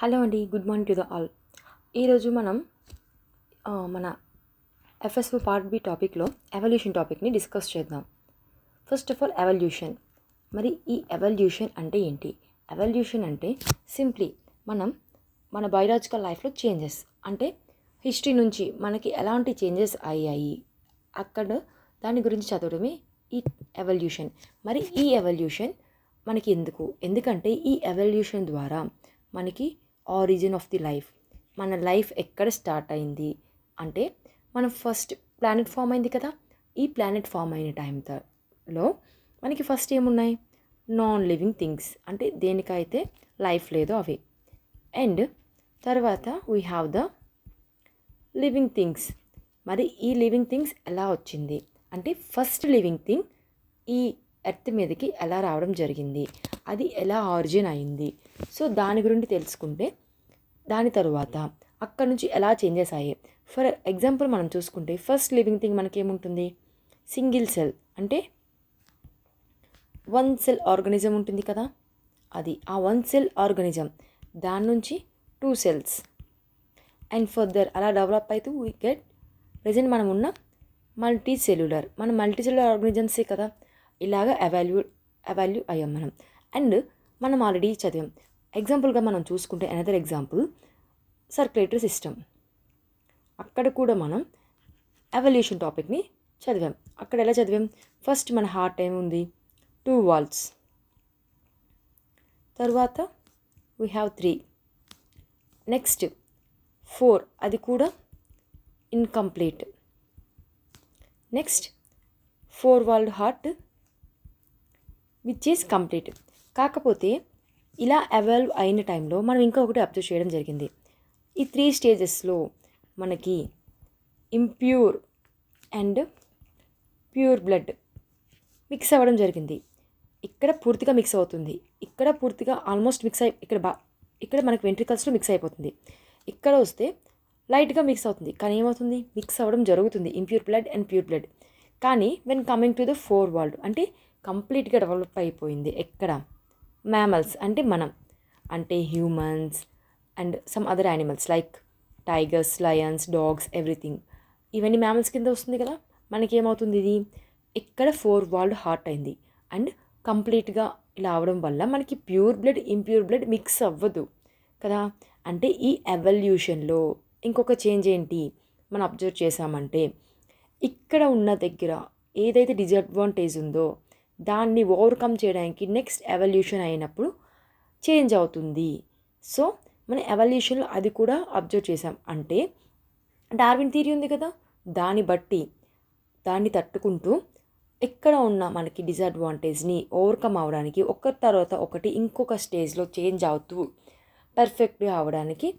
Hello అండి, good morning to the all. ఈరోజు మనం మన ఎఫ్ఎస్ఓ పార్ట్ బి టాపిక్లో ఎవల్యూషన్ టాపిక్ని డిస్కస్ చేద్దాం. First of all evolution. మరి ఈ ఎవల్యూషన్ అంటే ఏంటి? ఎవల్యూషన్ అంటే సింప్లీ మన బయోలాజికల్ లైఫ్లో చేంజెస్, అంటే హిస్టరీ నుంచి మనకి ఎలాంటి చేంజెస్ అయ్యాయి అక్కడ దాని గురించి చదవడమే ఈ ఎవల్యూషన్. మరి ఈ ఎవల్యూషన్ మనకి ఎందుకంటే ఈ ఎవల్యూషన్ ద్వారా మనకి ఆరిజిన్ ఆఫ్ ది లైఫ్, మన లైఫ్ ఎక్కడ స్టార్ట్ అయింది అంటే మనం ఫస్ట్ ప్లానెట్ ఫామ్ అయింది కదా. ఈ ప్లానెట్ ఫామ్ అయిన టైంలో మనకి ఫస్ట్ ఏమున్నాయి? నాన్ లివింగ్ థింగ్స్, అంటే దేనికైతే లైఫ్ లేదో అవి. అండ్ తర్వాత we have the living things. మరి ఈ లివింగ్ థింగ్స్ ఎలా వచ్చింది అంటే ఫస్ట్ లివింగ్ థింగ్ ఈ ఎర్త్ మీదకి ఎలా రావడం జరిగింది, అది ఎలా ఆరిజిన్ అయింది. సో దాని గురించి తెలుసుకుంటే దాని తరువాత అక్కడ నుంచి ఎలా చేంజెస్ అయ్యాయి. ఫర్ ఎగ్జాంపుల్ మనం చూసుకుంటే ఫస్ట్ లివింగ్ థింగ్ మనకేముంటుంది? సింగిల్ సెల్, అంటే వన్ సెల్ ఆర్గానిజం ఉంటుంది కదా. అది ఆ వన్ సెల్ ఆర్గానిజం దాని నుంచి 2 cells అండ్ ఫర్దర్ అలా డెవలప్ అవుతూ వీ గెట్ ప్రెజెంట్ మనం ఉన్న మల్టీ సెల్యులర్ ఆర్గానిజమ్సే కదా. ఇలాగ అవాల్యూ అయ్యాం మనం. అండ్ మనం ఆల్రెడీ చదివాం. ఎగ్జాంపుల్గా మనం చూసుకుంటే అనదర్ ఎగ్జాంపుల్ సర్క్యులేటరీ సిస్టమ్. అక్కడ కూడా మనం ఎవల్యూషన్ టాపిక్ని చదివాం. అక్కడ ఎలా చదివాం? ఫస్ట్ మన హార్ట్ ఏముంది? 2 valves. తర్వాత వీ హ్యావ్ 3. నెక్స్ట్ 4, అది కూడా incomplete. Next 4-valved heart which is complete. కాకపోతే ఇలా ఎవాల్వ్ అయిన టైంలో మనం ఇంకా ఒకటి అబ్జర్వ్ చేయడం జరిగింది. ఈ 3 స్టేజెస్లో మనకి impure and pure blood mix అవ్వడం జరిగింది. ఇక్కడ పూర్తిగా మిక్స్ అవుతుంది, ఇక్కడ పూర్తిగా ఆల్మోస్ట్ మిక్స్ అయి ఇక్కడ మనకి వెంట్రికల్స్లో మిక్స్ అయిపోతుంది. ఇక్కడ వస్తే లైట్గా మిక్స్ అవుతుంది, కానీ ఏమవుతుంది? మిక్స్ అవ్వడం జరుగుతుంది impure blood and pure blood. కానీ when coming to the 4-valved అంటే కంప్లీట్గా డెవలప్ అయిపోయింది. ఎక్కడ? మ్యామల్స్, అంటే మనం, అంటే humans and some other animals like tigers, Lions, dogs, everything. ఇవన్నీ మ్యామల్స్ కింద వస్తుంది కదా. మనకేమవుతుంది? ఇది ఇక్కడ 4-valved హార్ట్ అయింది అండ్ కంప్లీట్గా ఇలా అవడం వల్ల మనకి pure blood impure blood mix అవ్వదు కదా. అంటే ఈ ఎవల్యూషన్లో ఇంకొక చేంజ్ ఏంటి మనం అబ్జర్వ్ చేసామంటే, ఇక్కడ ఉన్న దగ్గర ఏదైతే డిసడ్వాంటేజ్ ఉందో దాన్ని ఓవర్కమ్ చేయడానికి నెక్స్ట్ ఎవల్యూషన్ అయినప్పుడు చేంజ్ అవుతుంది. సో మన ఎవల్యూషన్లో అది కూడా అబ్జర్వ్ చేసాం. అంటే డార్విన్ థియరీ ఉంది కదా, దాన్ని తట్టుకుంటూ ఎక్కడ ఉన్న మనకి డిసడ్వాంటేజ్ని ఓవర్కమ్ అవ్వడానికి ఒకరి తర్వాత ఒకటి ఇంకొక స్టేజ్లో చేంజ్ అవుతూ పర్ఫెక్ట్గా అవ్వడానికి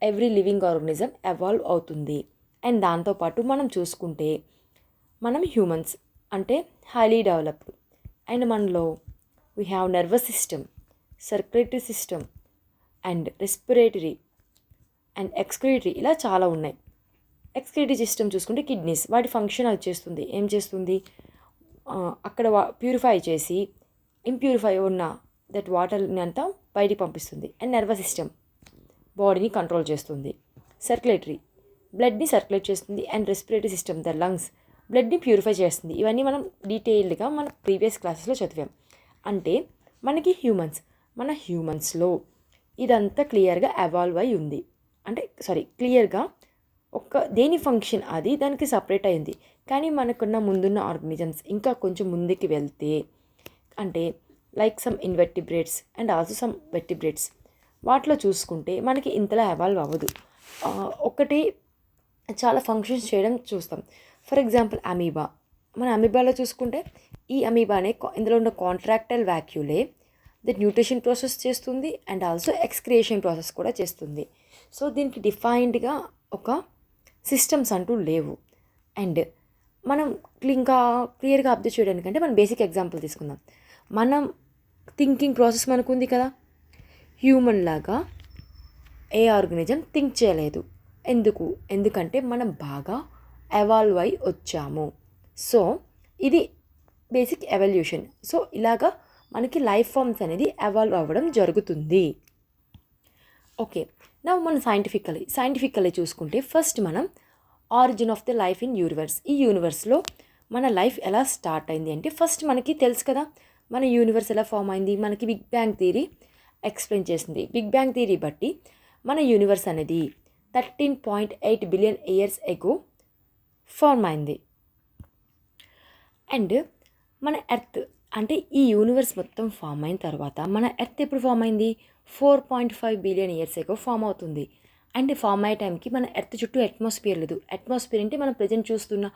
ఎవ్రీ లివింగ్ ఆర్గనిజం ఎవాల్వ్ అవుతుంది. అండ్ దాంతోపాటు మనం చూసుకుంటే మనం హ్యూమన్స్ అంటే హైలీ డెవలప్డ్, అండ్ మనలో we have nervous system, circulatory system and respiratory and excretory, ఇలా చాలా ఉన్నాయి. ఎక్స్క్రిటరీ సిస్టమ్ చూసుకుంటే కిడ్నీస్, వాటి ఫంక్షన్ అది చేస్తుంది. ఏం చేస్తుంది? అక్కడ ప్యూరిఫై చేసి ఇంప్యూరిఫై ఉన్న దట్ వాటర్ని అంతా బయటికి పంపిస్తుంది. అండ్ నర్వస్ సిస్టమ్ బాడీని కంట్రోల్ చేస్తుంది. సర్క్యులేటరీ బ్లడ్ని సర్క్యులేట్ చేస్తుంది. And respiratory system the lungs బ్లడ్ని ప్యూరిఫై చేస్తుంది. ఇవన్నీ మనం డీటెయిల్డ్గా మన ప్రీవియస్ క్లాసెస్లో చదివాం. అంటే మనకి హ్యూమన్స్లో ఇదంతా క్లియర్గా ఎవాల్వ్ అయి ఉంది. అంటే క్లియర్గా దేని ఫంక్షన్ అది దానికి సపరేట్ అయింది. కానీ మనకున్న ముందున్న ఆర్గనిజమ్స్ ఇంకా కొంచెం ముందుకు వెళ్తే, అంటే like some invertebrates and also some vertebrates, వాటిలో చూసుకుంటే మనకి ఇంతలా ఎవాల్వ్ అవ్వదు. ఒకటి చాలా ఫంక్షన్స్ చేయడం చూస్తాం. For example amoeba. మన అమీబాలో చూసుకుంటే ఈ అమీబానే ఇందులో ఉన్న కాంట్రాక్టైల్ వాక్యూలే ద న్యూట్రిషన్ ప్రాసెస్ చేస్తుంది అండ్ ఆల్సో ఎక్స్క్రియేషన్ ప్రాసెస్ కూడా చేస్తుంది. సో దీనికి డిఫైన్డ్గా ఒక సిస్టమ్స్ అంటూ లేవు. అండ్ మనం ఇంకా క్లియర్గా అబ్జర్వ్ చేయడానికంటే మనం బేసిక్ ఎగ్జాంపుల్ తీసుకుందాం. మనం థింకింగ్ ప్రాసెస్ మనకు ఉంది కదా. హ్యూమన్ లాగా ఏ ఆర్గనిజం థింక్ చేయలేదు. ఎందుకంటే మనం బాగా ఎవాల్వ్ అయి వచ్చాము. సో ఇది బేసిక్ ఎవల్యూషన్. సో ఇలాగా మనకి లైఫ్ ఫామ్స్ అనేది ఎవాల్వ్ అవ్వడం జరుగుతుంది. ఓకే, నా మనం సైంటిఫికల్లీ చూసుకుంటే ఫస్ట్ మనం origin of the life in universe. ఈ యూనివర్స్లో మన లైఫ్ ఎలా స్టార్ట్ అయింది అంటే ఫస్ట్ మనకి తెలుసు కదా మన యూనివర్స్ ఎలా ఫామ్ అయింది. మనకి బిగ్ బ్యాంగ్ థియరీ ఎక్స్ప్లెయిన్ చేసింది. బిగ్ బ్యాంగ్ థియరీ బట్టి మన యూనివర్స్ అనేది 13.8 బిలియన్ ఇయర్స్ ఎగో ఫార్మ్ అయింది. అండ్ మన ఎర్త్ అంటే ఈ యూనివర్స్ మొత్తం ఫామ్ అయిన తర్వాత మన ఎర్త్ ఎప్పుడు ఫామ్ అయింది? 4.5 బిలియన్ ఇయర్స్ ఎగో ఫామ్ అవుతుంది. అండ్ ఫామ్ అయ్యే టైంకి మన ఎర్త్ చుట్టూ అట్మాస్ఫియర్ లేదు. అట్మాస్ఫియర్ అంటే మనం ప్రజెంట్ చూస్తున్న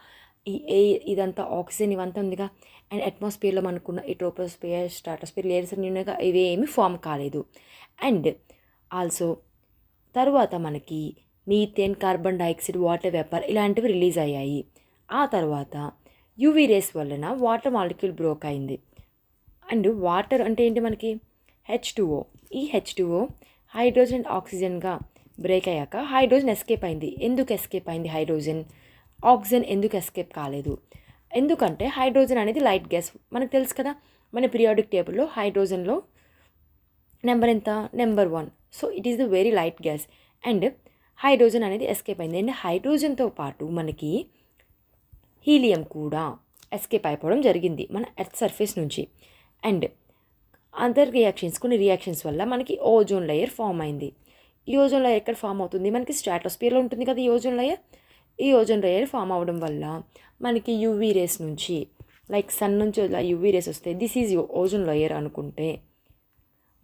ఈ ఎయిర్ ఇదంతా ఆక్సిజన్ ఇవంతా ఉందిగా. అండ్ అట్మాస్ఫియర్లో మనకున్న ఈ ట్రోపోస్ఫియర్ స్ట్రాటోస్ఫియర్ లేయర్స్ అన్నీ ఉన్నాయిగా, ఇవేమీ ఫామ్ కాలేదు. అండ్ ఆల్సో తర్వాత మనకి methane, carbon dioxide, water vapour ఇలాంటివి రిలీజ్ అయ్యాయి. ఆ తర్వాత యూవీ రేస్ వలన వాటర్ మాలిక్యూల్ బ్రోక్ అయింది. అండ్ వాటర్ అంటే ఏంటి మనకి H2O. ఈ H2O హైడ్రోజన్ అండ్ ఆక్సిజన్గా బ్రేక్ అయ్యాక హైడ్రోజన్ ఎస్కేప్ అయింది. ఎందుకు ఎస్కేప్ అయింది హైడ్రోజన్? ఆక్సిజన్ ఎందుకు ఎస్కేప్ కాలేదు? ఎందుకంటే హైడ్రోజన్ అనేది లైట్ గ్యాస్. మనకు తెలుసు కదా మన పీరియాడిక్ టేబుల్లో హైడ్రోజన్లో నెంబర్ ఎంత? Number 1. So it is the very light gas. And hydrogen అనేది ఎస్కేప్ అయింది. అండ్ హైడ్రోజన్తో పాటు మనకి హీలియం కూడా ఎస్కేప్ అయిపోవడం జరిగింది మన ఎర్త్ సర్ఫేస్ నుంచి. అండ్ అదర్ రియాక్షన్స్, కొన్ని రియాక్షన్స్ వల్ల మనకి ఓజోన్ లేయర్ ఫామ్ అయింది. ఈ ఓజోన్ లేయర్ ఎక్కడ ఫామ్ అవుతుంది? మనకి స్ట్రాటోస్ఫియర్లో ఉంటుంది కదా ఈ ఓజోన్ లేయర్. ఈ ఓజోన్ లేయర్ ఫామ్ అవ్వడం వల్ల మనకి యూవీ రేస్ నుంచి, లైక్ సన్ నుంచి యూవీ రేస్ వస్తే దిస్ ఈజ్ ఓజోన్ లేయర్ అనుకుంటే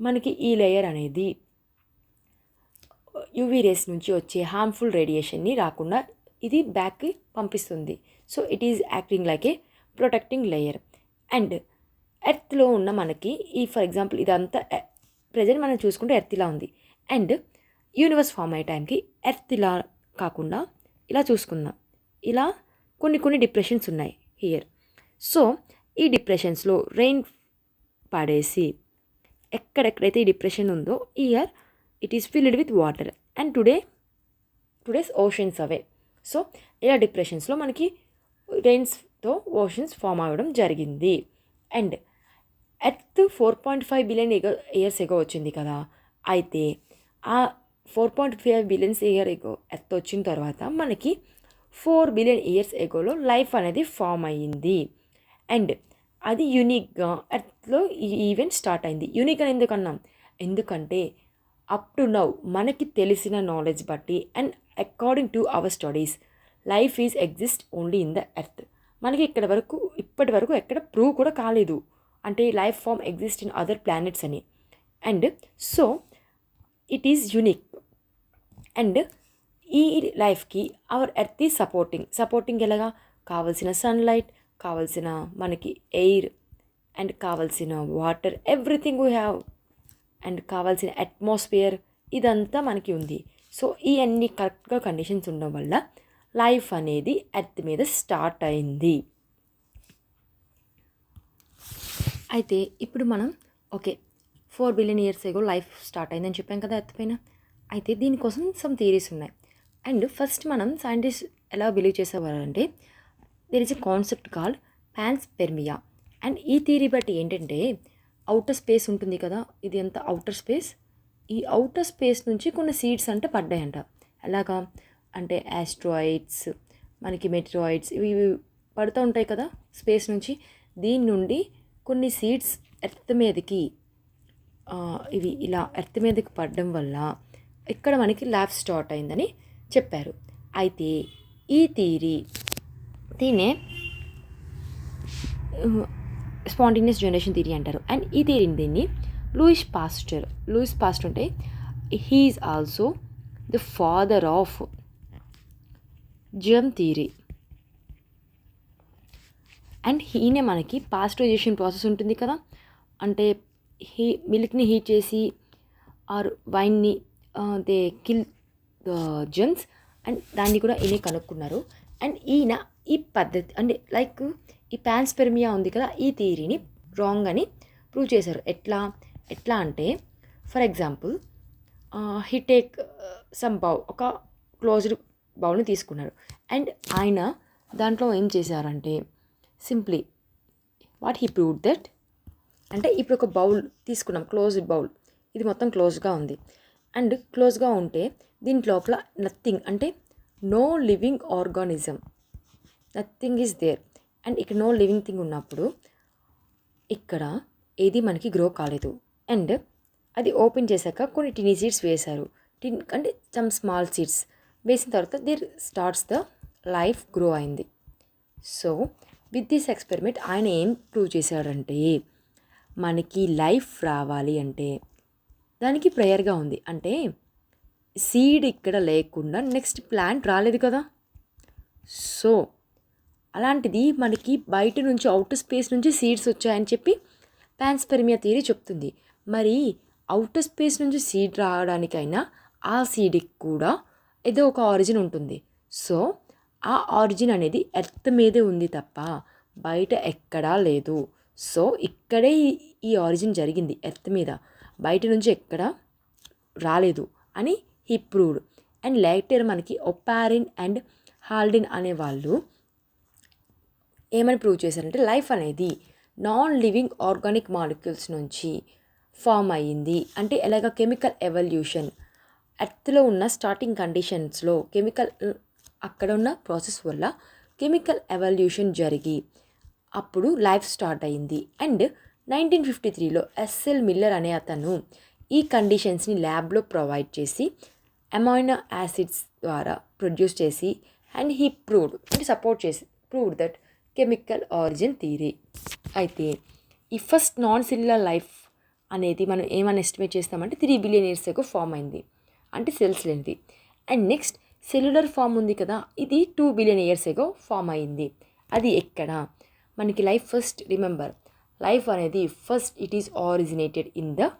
మనకి ఈ లేయర్ అనేది యూవీ రేస్ నుంచి వచ్చే హార్మ్ఫుల్ రేడియేషన్ని రాకుండా ఇది బ్యాక్కి పంపిస్తుంది. So it is acting like a protecting layer. And ఎర్త్లో ఉన్న మనకి ఈ ఫర్ ఎగ్జాంపుల్ ఇదంతా ప్రజెంట్ మనం చూసుకుంటే ఎర్త్ ఇలా ఉంది. అండ్ యూనివర్స్ ఫామ్ అయ్యే టైంకి ఎర్త్ ఇలా కాకుండా ఇలా చూసుకుందాం. ఇలా కొన్ని డిప్రెషన్స్ ఉన్నాయి హియర్. సో ఈ డిప్రెషన్స్లో రెయిన్ పడేసి ఎక్కడెక్కడైతే ఈ డిప్రెషన్ ఉందో year it is filled with water. And today's oceans away. So ఇలా డిప్రెషన్స్లో మనకి రెయిన్స్తో ఓషన్స్ ఫామ్ అవ్వడం జరిగింది. అండ్ ఎర్త్ 4.5 బిలియన్ ఇయర్స్ ఎగో వచ్చింది కదా. అయితే ఆ 4.5 బిలియన్స్ ఇయర్ ఎగో ఎర్త్ వచ్చిన తర్వాత మనకి 4 బిలియన్ ఇయర్స్ ఎగోలో లైఫ్ అనేది ఫామ్ అయ్యింది. అండ్ అది యూనిక్గా ఎర్త్లో ఈ ఈవెంట్ స్టార్ట్ అయింది. యూనిక్ అని ఎందుకన్నాం? ఎందుకంటే అప్ టు నౌ మనకి తెలిసిన నాలెడ్జ్ బట్టి and according to our studies life is exist only in the earth. మనకి ఇప్పటి వరకు ఎక్కడ ప్రూవ్ కూడా కాలేదు అంటే life form exist in other planets అని. And so it is unique. And ఈ లైఫ్కి అవర్ ఎర్త్ ఈజ్ సపోర్టింగ్ ఎలాగా? కావలసిన సన్లైట్, కావలసిన మనకి ఎయిర్, అండ్ కావలసిన water, everything we have. And కావాల్సిన అట్మాస్ఫియర్ ఇదంతా మనకి ఉంది. సో ఈ అన్ని కరెక్ట్గా కండిషన్స్ ఉండడం వల్ల లైఫ్ అనేది ఎర్త్ మీద స్టార్ట్ అయింది. అయితే ఇప్పుడు మనం okay 4 billion years ago life start అయిందని చెప్పాం కదా ఎర్త్ పైన. అయితే దీనికోసం సమ్ థియరీస్ ఉన్నాయి. అండ్ ఫస్ట్ మనం సైంటిస్ట్ ఎలా బిలీవ్ చేసేవారంటే there is a concept called panspermia. And ఈ థియరీ బట్టి ఏంటంటే అవుటర్ స్పేస్ ఉంటుంది కదా, ఇది అంతా అవుటర్ స్పేస్. ఈ అవుటర్ స్పేస్ నుంచి కొన్ని సీడ్స్ అంటే పడ్డాయంట. ఎలాగా అంటే ఆస్ట్రాయిడ్స్, మనకి మెట్రాయిడ్స్ ఇవి పడుతూ ఉంటాయి కదా స్పేస్ నుంచి. దీని నుండి కొన్ని సీడ్స్ ఎర్త్ మీదకి ఇవి ఇలా ఎర్త్ మీదకి పడడం వల్ల ఇక్కడ మనకి లైఫ్ స్టార్ట్ అయిందని చెప్పారు. అయితే ఈ దీన్నే స్పాంటేనియస్ జనరేషన్ థియరీ అంటారు. అండ్ ఈ దీన్ని లూయిస్ పాస్టర్ అంటే he is also the father of germ theory. And ఈయనే మనకి పాస్టరైజేషన్ ప్రాసెస్ ఉంటుంది కదా, అంటే మిల్క్ని హీట్ చేసి ఆర్ వైన్ని they kill the germs. And దాన్ని కూడా ఈయనే కనుక్కున్నారు. అండ్ ఈయన ఈ పద్ధతి అంటే లైక్ ఈ పాన్స్పెర్మియా ఉంది కదా, ఈ థియరీని రాంగ్ అని ప్రూవ్ చేశారు. ఎట్లా అంటే for example he take some ఒక క్లోజ్డ్ బౌల్ని తీసుకున్నారు. అండ్ ఆయన దాంట్లో ఏం చేశారంటే simply what he proved that అంటే ఇప్పుడు ఒక బౌల్ తీసుకున్నాం, క్లోజ్డ్ బౌల్, ఇది మొత్తం క్లోజ్గా ఉంది. అండ్ క్లోజ్గా ఉంటే దీని లోపల నథింగ్, అంటే no living organism, nothing is there. And ఇక్కడ నో లివింగ్ థింగ్ ఉన్నప్పుడు ఇక్కడ ఏది మనకి గ్రో కాలేదు. అండ్ అది ఓపెన్ చేశాక కొన్ని టినీ సీడ్స్ వేశారు, అంటే సమ్ స్మాల్ సీడ్స్ వేసిన తర్వాత there starts the life grow అయింది. సో విత్ దిస్ ఎక్స్పెరిమెంట్ ఆయన ఏం ప్రూవ్ చేశాడంటే మనకి లైఫ్ రావాలి అంటే దానికి ప్రేయర్గా ఉంది. అంటే సీడ్ ఇక్కడ లేకుండా నెక్స్ట్ ప్లాంట్ రాలేదు కదా. సో అలాంటిది మనకి బయట నుంచి అవుటర్ స్పేస్ నుంచి సీడ్స్ వచ్చాయని చెప్పి పాన్స్పెర్మియా థియరీ చెప్తుంది. మరి అవుటర్ స్పేస్ నుంచి సీడ్ రావడానికైనా ఆ సీడ్కి కూడా ఏదో ఒక ఆరిజిన్ ఉంటుంది. సో ఆ ఆరిజిన్ అనేది ఎర్త్ మీదే ఉంది తప్ప బయట ఎక్కడా లేదు. సో ఇక్కడే ఈ ఆరిజిన్ జరిగింది ఎర్త్ మీద, బయట నుంచి ఎక్కడా రాలేదు అని హీ ప్రూవ్డ్. అండ్ లేటర్ మనకి ఒపారిన్ అండ్ హాల్డిన్ అనే వాళ్ళు ఏమని ప్రూవ్ చేశారంటే లైఫ్ అనేది నాన్ లివింగ్ ఆర్గానిక్ మాలిక్యూల్స్ నుంచి ఫామ్ అయ్యింది. అంటే ఎలాగ కెమికల్ ఎవల్యూషన్, ఎర్త్లో ఉన్న స్టార్టింగ్ కండిషన్స్లో కెమికల్ అక్కడ ఉన్న ప్రాసెస్ వల్ల కెమికల్ ఎవల్యూషన్ జరిగి అప్పుడు లైఫ్ స్టార్ట్ అయింది. అండ్ 1953లో ఎస్ఎల్ మిల్లర్ అనే అతను ఈ కండిషన్స్ని ల్యాబ్లో ప్రొవైడ్ చేసి అమైనో యాసిడ్స్ ద్వారా ప్రొడ్యూస్ చేసి అండ్ హీ ప్రూవ్డ్, అంటే సపోర్ట్ చేసి proved that chemical origin theory. అయితే ఈ ఫస్ట్ నాన్ సెల్యులర్ లైఫ్ అనేది మనం ఏమని ఎస్టిమేట్ చేస్తామంటే 3 బిలియన్ ఇయర్స్ ఎగో ఫామ్ అయింది, అంటే సెల్స్ లేనిది. అండ్ నెక్స్ట్ సెల్యులర్ ఫామ్ ఉంది కదా, ఇది 2 బిలియన్ ఇయర్స్ ఎగో ఫామ్ అయింది. అది ఎక్కడ మనకి లైఫ్ ఫస్ట్, రిమెంబర్ లైఫ్ అనేది first it is originated in the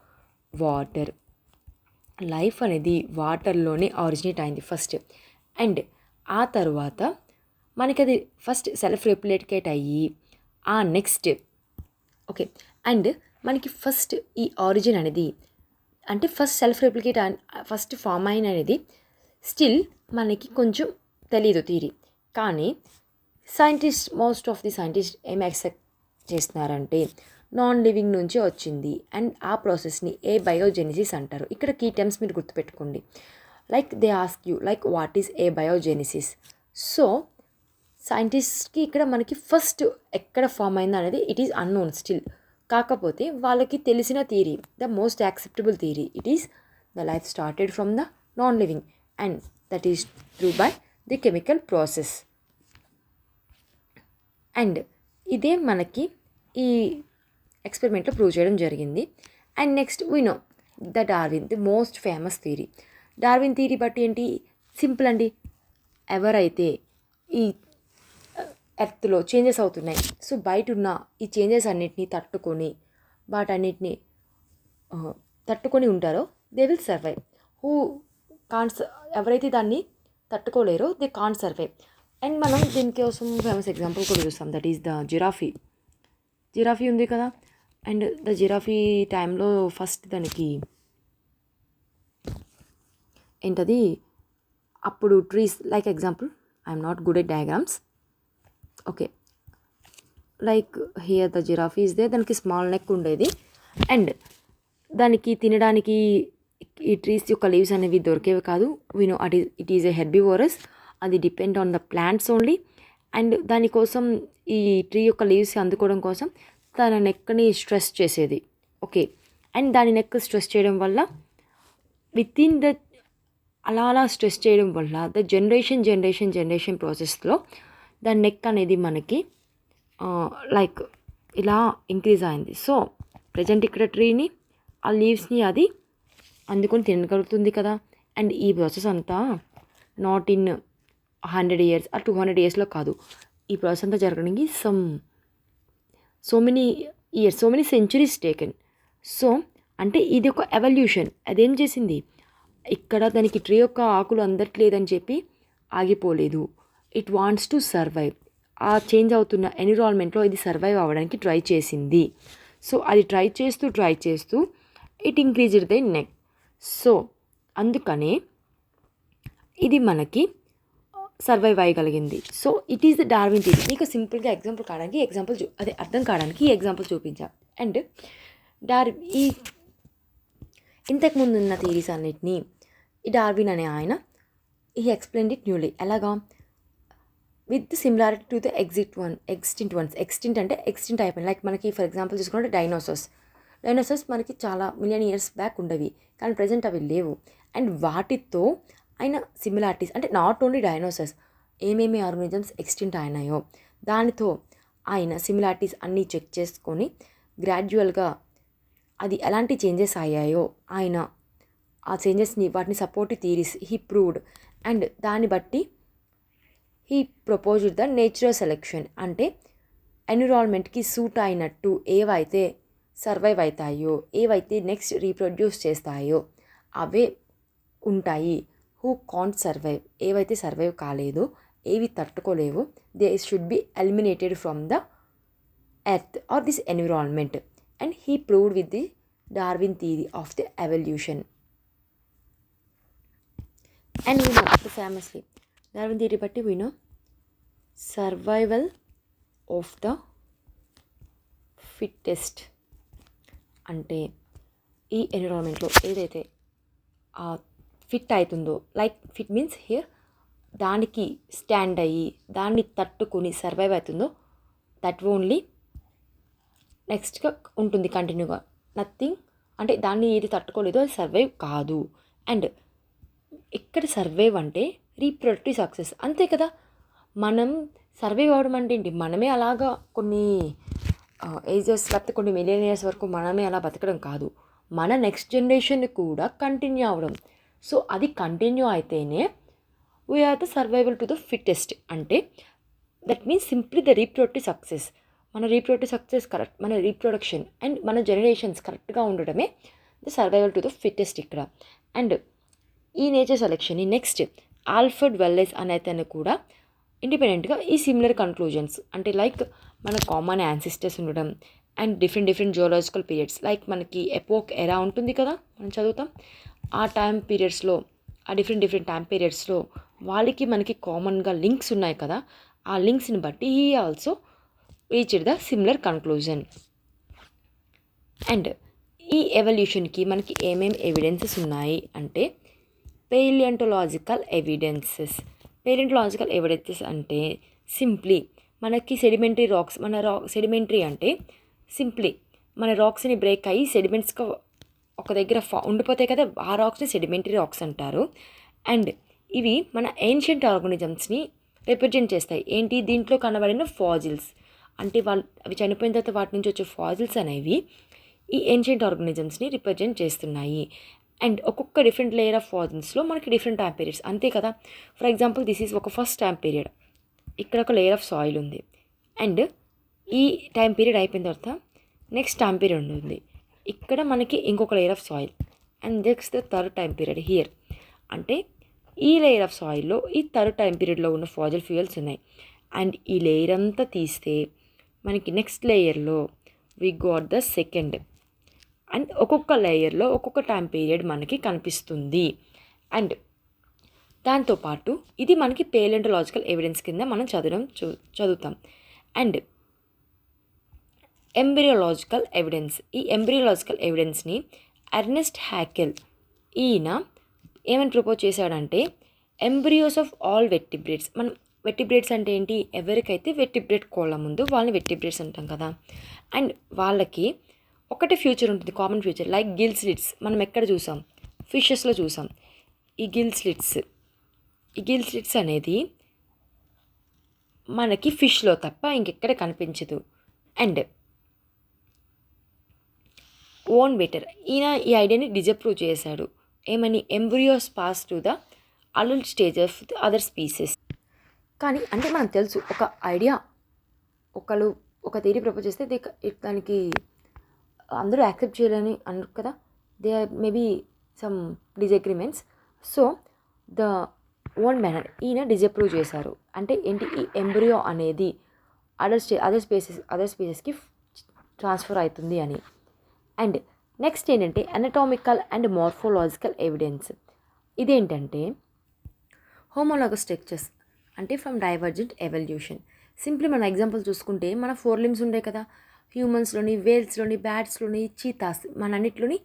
water. Life అనేది వాటర్లోనే ఆరిజినేట్ అయింది ఫస్ట్. అండ్ ఆ తర్వాత మనకి అది ఫస్ట్ సెల్ఫ్ రెప్లికేట్ అయ్యి ఆ నెక్స్ట్ ఓకే. అండ్ మనకి ఫస్ట్ ఈ ఆరిజిన్ అనేది అంటే first self replicate first form అయిన అనేది స్టిల్ మనకి కొంచెం తెలియదు థియరీ. కానీ scientist, most of the scientist ఏం యాక్సెప్ట్ చేస్తున్నారంటే నాన్ లివింగ్ నుంచి వచ్చింది. అండ్ ఆ ప్రాసెస్ని ఏ బయోజెనిసిస్ అంటారు. ఇక్కడ కీ టర్మ్స్ మీరు గుర్తుపెట్టుకోండి. Like they ask you like what is a biogenesis. So సైంటిస్ట్కి ఇక్కడ మనకి ఫస్ట్ ఎక్కడ ఫామ్ అయింది అనేది ఇట్ ఈస్ అన్నోన్ స్టిల్. కాకపోతే వాళ్ళకి తెలిసిన theory, the most acceptable theory, it is the life started from the non living and that is through by the chemical process. And ఇదే మనకి ఈ ఎక్స్పెరిమెంట్లో ప్రూవ్ చేయడం జరిగింది. And next we know the Darwin, the most famous theory. Darwin theory బట్టి ఏంటి, simple అండి. ఎవరైతే ఈ ఎర్త్లో చేంజెస్ అవుతున్నాయి, సో బయట ఉన్న ఈ చేంజెస్ అన్నిటినీ వాటన్నిటిని తట్టుకొని ఉంటారో they will survive. Who can't, ఎవరైతే దాన్ని తట్టుకోలేరో దే కాంట్ సర్వైవ్. అండ్ మనం దీనికోసం ఫేమస్ ఎగ్జాంపుల్ కూడా చూస్తాం, దట్ ఈస్ ద జిరాఫీ ఉంది కదా. అండ్ ద జిరాఫీ టైంలో ఫస్ట్ దానికి ఏంటది, అప్పుడు trees, like example I'm not good at diagrams, okay, like here the giraffe is they, దానికి స్మాల్ నెక్ ఉండేది. అండ్ దానికి తినడానికి ఈ ట్రీస్ యొక్క లీవ్స్ అనేవి దొరికేవి కాదు. We know it is a herbivorous, అది depend on the plants only. And దానికోసం ఈ ట్రీ యొక్క లీవ్స్ అందుకోవడం కోసం తన నెక్ని స్ట్రెస్ చేసేది, ఓకే. అండ్ దాని నెక్ స్ట్రెస్ చేయడం వల్ల విత్ ఇన్ ద అలా స్ట్రెస్ చేయడం వల్ల ద జనరేషన్ ప్రాసెస్లో దాని నెక్ అనేది మనకి లైక్ ఇలా ఇంక్రీజ్ అయింది. సో ప్రజెంట్ ఇక్కడ ట్రీని ఆ లీవ్స్ని అది అందుకొని తినగలుగుతుంది కదా. అండ్ ఈ ప్రాసెస్ అంతా నాట్ ఇన్ 100 years ఆ 200 yearsలో కాదు, ఈ ప్రాసెస్ అంతా జరగడానికి so many centuries taken. So అంటే ఇది ఒక ఎవల్యూషన్. అదేం చేసింది, ఇక్కడ దానికి ట్రీ యొక్క ఆకులు అందట్లేదని చెప్పి ఆగిపోలేదు. It wants to survive. ఆ చేంజ్ అవుతున్న ఎన్విరాన్మెంట్లో ఇది సర్వైవ్ అవ్వడానికి ట్రై చేసింది. సో అది ట్రై చేస్తూ it increased the neck. So అందుకనే ఇది మనకి సర్వైవ్ అయ్యగలిగింది. So it is the Darwin theory. మీకు సింపుల్గా ఎగ్జాంపుల్ కావడానికి అర్థం కావడానికి ఈ ఎగ్జాంపుల్ చూపించా. అండ్ ఈ ఇంతకుముందు ఉన్న థియరీస్ అన్నిటినీ ఈ డార్విన్ అనే ఆయన ఈ ఎక్స్ప్లెయిన్డ్ ఇట్ న్యూలీ. ఎలాగా? With similarity to the extinct once. Extinct అంటే ఎక్స్టింట్ అయిపోయింది. లైక్ మనకి ఫర్ ఎగ్జాంపుల్ చూసుకుంటే డైనోసార్స్ మనకి చాలా మిలియన్ ఇయర్స్ బ్యాక్ ఉండవి, కానీ ప్రజెంట్ అవి లేవు. అండ్ వాటితో ఆయన సిమిలారిటీస్, అంటే నాట్ ఓన్లీ డైనోసార్స్, ఏమేమి ఆర్గానిజమ్స్ ఎక్స్టింట్ అయినాయో దానితో ఆయన సిమిలారిటీస్ అన్నీ చెక్ చేసుకొని గ్రాడ్యువల్గా అది ఎలాంటి చేంజెస్ అయ్యాయో ఆయన ఆ చేంజెస్ని వాటిని supportive theories he proved. And దాన్ని బట్టి he proposed the natural selection. అంటే ఎన్విరాన్మెంట్కి సూట్ అయినట్టు ఏవైతే సర్వైవ్ అవుతాయో, ఏవైతే నెక్స్ట్ రీప్రొడ్యూస్ చేస్తాయో అవే ఉంటాయి. హూ కాంట్ సర్వైవ్, ఏవైతే సర్వైవ్ కాలేదో, ఏవి తట్టుకోలేవు, they should be eliminated from the earth or this environment. And he proved with the Darwin theory of the evolution. And we know famously Darwin theory బట్టి we know survival of the fittest. అంటే ఈ ఎన్విరాన్మెంట్లో ఏదైతే fit అవుతుందో, like fit means here దానికి stand అయ్యి దాన్ని తట్టుకొని survive అవుతుందో దట్ ఓన్లీ నెక్స్ట్గా ఉంటుంది కంటిన్యూగా. నథింగ్ అంటే దాన్ని ఏది తట్టుకోలేదో అది సర్వైవ్ కాదు. అండ్ ఇక్కడ సర్వైవ్ అంటే రీప్రొడక్టివ్ సక్సెస్, అంతే కదా. మనం సర్వైవ్ అవ్వడం అంటే ఏంటి? మనమే అలాగా కొన్ని ఏజెస్ లేకపోతే కొన్ని మిలియన్ ఇయర్స్ వరకు మనమే అలా బతకడం కాదు, మన నెక్స్ట్ జనరేషన్ కూడా కంటిన్యూ అవ్వడం. సో అది కంటిన్యూ అయితేనే we are the survival to the fittest. అంటే that means simply the reproductive success. మన రీప్రొడక్టివ్ సక్సెస్ కరెక్ట్, మన రీప్రొడక్షన్ అండ్ మన జనరేషన్స్ కరెక్ట్గా ఉండడమే the survival to the fittest ఇక్కడ. అండ్ ఈ నేచర్ సెలెక్షన్ని నెక్స్ట్ ఆల్ఫర్డ్ వెల్లెస్ అనే అతను కూడా ఇండిపెండెంట్గా ఈ సిమిలర్ కన్క్లూజన్స్, అంటే లైక్ మన కామన్ యాన్సిస్టర్స్ ఉండడం and different geological periods, like మనకి ఎపోక్ ఎరా ఉంటుంది కదా మనం చదువుతాం, ఆ టైం పీరియడ్స్లో ఆ డిఫరెంట్ టైం పీరియడ్స్లో వాళ్ళకి మనకి కామన్గా లింక్స్ ఉన్నాయి కదా, ఆ లింక్స్ని బట్టి he also reached the similar conclusion. And ఈ ఎవల్యూషన్కి మనకి ఏమేమి ఎవిడెన్సెస్ ఉన్నాయి అంటే పేలియంటలాజికల్ ఎవిడెన్సెస్. పేలియంటలాజికల్ ఎవిడెన్సెస్ అంటే సింప్లీ మనకి సెడిమెంటరీ రాక్స్, మన సెడిమెంటరీ అంటే సింప్లీ మన రాక్స్ని బ్రేక్ అయ్యి సెడిమెంట్స్గా ఒక దగ్గర ఉండిపోతాయి కదా, ఆ రాక్స్ని సెడిమెంటరీ రాక్స్ అంటారు. అండ్ ఇవి మన ఏన్షియంట్ ఆర్గానిజమ్స్ని రిప్రజెంట్ చేస్తాయి. ఏంటి? దీంట్లో కనబడిన ఫాజిల్స్, అంటే అవి చనిపోయిన తర్వాత వాటి నుంచి వచ్చే ఫాజిల్స్ అనేవి ఈ ఏన్షియంట్ ఆర్గానిజమ్స్ని రిప్రజెంట్ చేస్తున్నాయి. అండ్ ఒక్కొక్క డిఫరెంట్ లేయర్ ఆఫ్ ఫాజిల్స్లో మనకి డిఫరెంట్ టైం పీరియడ్స్, అంతే కదా. ఫర్ ఎగ్జాంపుల్ దిస్ ఈజ్ ఒక ఫస్ట్ టైం పీరియడ్, ఇక్కడ ఒక లేయర్ ఆఫ్ సాయిల్ ఉంది. అండ్ ఈ టైం పీరియడ్ అయిపోయిన తర్వాత నెక్స్ట్ టైం పీరియడ్ ఉంది, ఇక్కడ మనకి ఇంకొక layer of soil. And next the third time period here, అంటే ఈ లేయర్ ఆఫ్ సాయిల్లో ఈ థర్డ్ టైం పీరియడ్లో ఉన్న ఫాజిల్ ఫ్యూయల్స్ ఉన్నాయి. అండ్ ఈ లేయర్ అంతా తీస్తే మనకి నెక్స్ట్ లేయర్లో we got the second. And ఒక్కొక్క లేయర్లో ఒక్కొక్క టైం పీరియడ్ మనకి కనిపిస్తుంది. అండ్ దాంతోపాటు ఇది మనకి పేలియంటలాజికల్ ఎవిడెన్స్ కింద మనం చదువుతాం. అండ్ ఎంబ్రియోలాజికల్ ఎవిడెన్స్, ఈ ఎంబ్రియోలాజికల్ ఎవిడెన్స్ని ఎర్నెస్ట్ హ్యాకెల్ ఈయన ఏమని ప్రపోజ్ చేశాడంటే ఎంబ్రియోస్ ఆఫ్ ఆల్ వెర్టిబ్రేట్స్. మనం వెర్టిబ్రేట్స్ అంటే ఏంటి? ఎవరికైతే వెర్టిబ్రేట్ కోళ్ళ ముందు వాళ్ళని వెర్టిబ్రేట్స్ అంటాం కదా. అండ్ వాళ్ళకి ఒకటే ఫ్యూచర్ ఉంటుంది, common future, like Gill slits. మనం ఎక్కడ చూసాం? ఫిషెస్లో చూసాం ఈ గిల్ స్లిట్స్ అనేది మనకి ఫిష్లో తప్ప ఇంకెక్కడ కనిపించదు. అండ్ ఓన్ బెటర్ ఈయన ఈ ఐడియాని డిజప్రూవ్ చేశాడు. ఏమని? Embryos pass to the adult stage of the other species. కానీ అంటే మనకు తెలుసు ఒక ఐడియా, ఒకళ్ళు ఒక థియరీ ప్రపోజ్ చేస్తే దానికి అందరూ యాక్సెప్ట్ చేయాలని అన్నారు కదా, they are maybe some disagreements. So the own manner ఈయన డిజప్రూవ్ చేశారు. అంటే ఏంటి? ఈ ఎంబ్రియో అనేది అదర్ స్పీసెస్కి ట్రాన్స్ఫర్ అవుతుంది అని. అండ్ నెక్స్ట్ ఏంటంటే అనటామికల్ అండ్ మార్ఫోలాజికల్ ఎవిడెన్స్. ఇదేంటంటే హోమోలాగస్ స్ట్రక్చర్స్, అంటే ఫ్రమ్ డైవర్జెంట్ ఎవల్యూషన్. సింప్లీ మన ఎగ్జాంపుల్ చూసుకుంటే మన 4 limbs ఉండే కదా, హ్యూమన్స్లోని, వేల్స్లోని, బ్యాట్స్లోని, చీతాస్, మన అన్నిట్లోని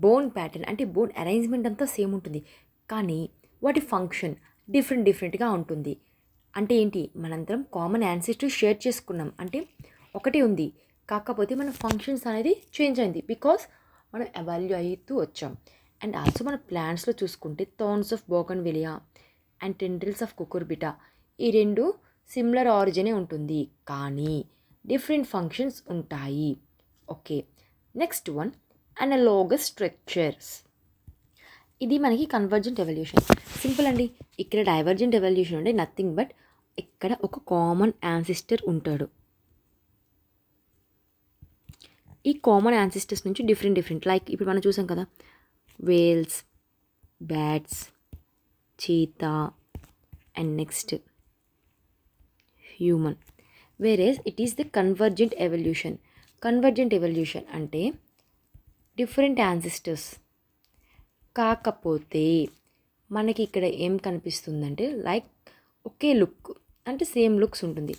బోన్ ప్యాటర్న్ అంటే బోన్ అరేంజ్మెంట్ అంతా సేమ్ ఉంటుంది, కానీ వాటి ఫంక్షన్ డిఫరెంట్గా ఉంటుంది. అంటే ఏంటి, మనందరం కామన్ యాన్సిస్టర్ షేర్ చేసుకున్నాం, అంటే ఒకటే ఉంది, కాకపోతే మన ఫంక్షన్స్ అనేది చేంజ్ అయింది బికాస్ మనం ఎవాల్యూ అవుతూ వచ్చాం. అండ్ ఆల్సో మన ప్లాంట్స్లో చూసుకుంటే thorns of bougainvillea and tendrils of cucurbita, ఈ రెండు సిమిలర్ ఆరిజినే ఉంటుంది, కానీ డిఫరెంట్ ఫంక్షన్స్ ఉంటాయి. Okay, next one analogous structures. ఇది మనకి కన్వర్జెంట్ ఎవల్యూషన్. సింపుల్ అండి. ఇక్కడ డైవర్జెంట్ ఎవల్యూషన్ అంటే నథింగ్ బట్ ఇక్కడ ఒక కామన్ యాన్సిస్టర్ ఉంటాడు. ఈ కామన్ యాన్సిస్టర్స్ నుంచి డిఫరెంట్ లైక్ ఇప్పుడు మనం చూసాం కదా, whales, bats, cheetah and next human. Whereas it is the convergent evolution. Convergent evolution అంటే డిఫరెంట్ యాన్సిస్టర్స్, కాకపోతే మనకి ఇక్కడ ఏం కనిపిస్తుందంటే లైక్ ఒకే లుక్, అంటే సేమ్ లుక్స్ ఉంటుంది.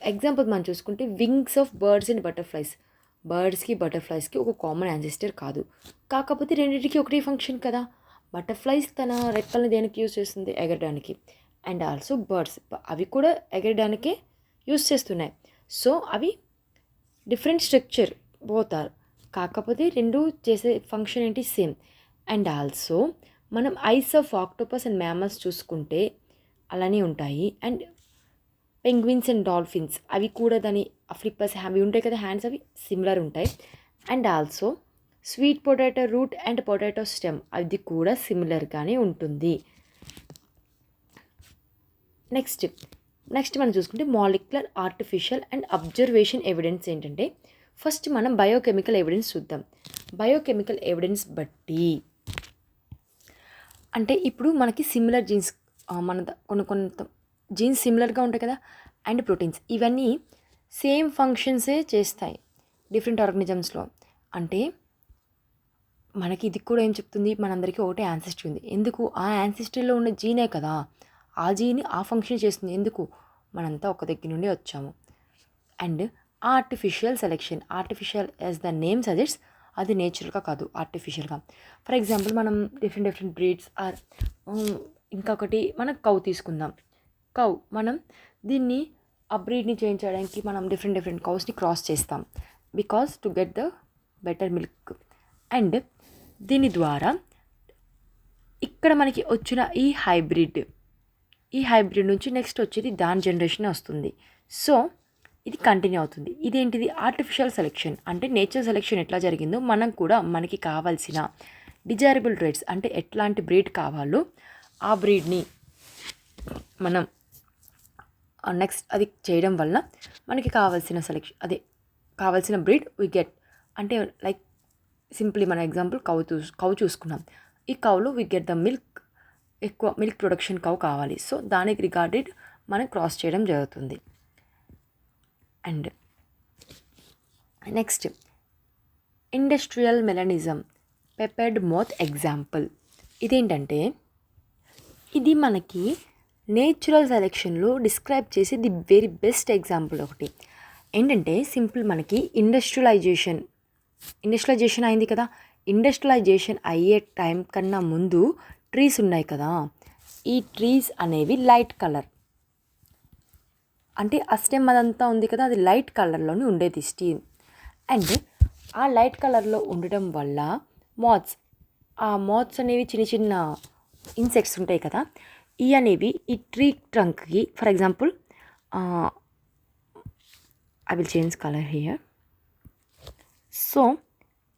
ఎగ్జాంపుల్ మనం చూసుకుంటే wings of birds and butterflies. బర్డ్స్కి బటర్ఫ్లైస్కి ఒక కామన్ యాన్సిస్టర్ కాదు, కాకపోతే రెండింటికి ఒకటే ఫంక్షన్ కదా. బటర్ఫ్లైస్ తన రెక్కల్ని దేనికి యూజ్ చేస్తుంది, ఎగరడానికి. అండ్ ఆల్సో బర్డ్స్ అవి కూడా ఎగరడానికే యూజ్ చేస్తున్నాయి. సో అవి డిఫరెంట్ స్ట్రక్చర్ పోతారు, కాకపోతే రెండు చేసే ఫంక్షన్ ఏంటి, సేమ్. అండ్ ఆల్సో మనం eyes of octopus and mammals చూసుకుంటే అలానే ఉంటాయి. అండ్ పెంగ్విన్స్ అండ్ డాల్ఫిన్స్ అవి కూడా దాని ఫ్లిప్పర్స్ అవి ఉంటాయి కదా, హ్యాండ్స్, అవి సిమిలర్ ఉంటాయి. And also sweet potato root and potato stem అది కూడా సిమిలర్గానే ఉంటుంది. నెక్స్ట్ మనం చూసుకుంటే molecular, artificial and observation evidence ఏంటంటే, ఫస్ట్ మనం బయోకెమికల్ ఎవిడెన్స్ చూద్దాం. బయోకెమికల్ ఎవిడెన్స్ బట్టి అంటే ఇప్పుడు మనకి సిమిలర్ జీన్స్, మన కొన్ని జీన్స్ సిమిలర్గా ఉంటాయి కదా, అండ్ ప్రోటీన్స్, ఇవన్నీ సేమ్ ఫంక్షన్సే చేస్తాయి డిఫరెంట్ ఆర్గానిజమ్స్లో. అంటే మనకి ఇది కూడా ఏం చెప్తుంది, మనందరికీ ఒకటే యాన్సిస్టర్ ఉంది. ఎందుకు, ఆ యాన్సిస్టర్లో ఉన్న జీనే కదా ఆ జీని ఆ ఫంక్షన్ చేస్తుంది. ఎందుకు, మనంతా ఒక దగ్గర నుండి వచ్చాము. And artificial selection, artificial as the name suggest, అది నేచురల్గా కాదు, ఆర్టిఫిషియల్గా. ఫర్ ఎగ్జాంపుల్ మనం డిఫరెంట్ బ్రీడ్స్ ఆర్ ఇంకొకటి మనం కౌ తీసుకుందాం. కౌ మనం దీన్ని ఆ బ్రీడ్ని చేంజ్ చేయడానికి మనం డిఫరెంట్ కౌస్ని క్రాస్ చేస్తాం because to get the better milk. And దీని ద్వారా ఇక్కడ మనకి వచ్చిన ఈ హైబ్రిడ్ నుంచి నెక్స్ట్ వచ్చేది దాని జనరేషన్ వస్తుంది. సో ఇది కంటిన్యూ అవుతుంది. ఇదేంటిది, ఆర్టిఫిషియల్ సెలెక్షన్. అంటే నేచర్ సెలెక్షన్ ఎట్లా జరిగిందో మనం కూడా మనకి కావాల్సిన డిజైరబుల్ ట్రేట్స్, అంటే ఎట్లాంటి బ్రీడ్ కావాలో ఆ బ్రీడ్ని మనం నెక్స్ట్ అది చేయడం వల్ల మనకి కావాల్సిన సెలెక్షన్, అదే కావాల్సిన బ్రీడ్ వి గెట్. అంటే లైక్ సింప్లీ మన ఎగ్జాంపుల్ కౌ చూసుకున్నాం. ఈ కౌలో వి గెట్ ద మిల్క్, ఎక్కువ మిల్క్ ప్రొడక్షన్ కౌ కావాలి. సో దానికి రిగార్డెడ్ మనం క్రాస్ చేయడం జరుగుతుంది. And next industrial melanism, peppered moth example. ఇదేంటంటే ఇది మనకి నేచురల్ సెలెక్షన్లో డిస్క్రైబ్ చేసే ది వెరీ బెస్ట్ ఎగ్జాంపుల్ ఒకటి. ఏంటంటే సింపుల్, మనకి ఇండస్ట్రియలైజేషన్ అయింది కదా. ఇండస్ట్రియలైజేషన్ అయ్యే టైం కన్నా ముందు ట్రీస్ ఉన్నాయి కదా, ఈ ట్రీస్ అనేవి లైట్ కలర్, అంటే ఆ స్టెమ్ అదంతా ఉంది కదా, అది లైట్ కలర్లోనే ఉండేది స్టీమ్. అండ్ ఆ లైట్ కలర్లో ఉండడం వల్ల ఆ మాత్స్ అనేవి చిన్న ఇన్సెక్ట్స్ ఉంటాయి కదా, ఈ అనేవి ఈ ట్రీ ట్రంక్కి, for example I will change colour here. So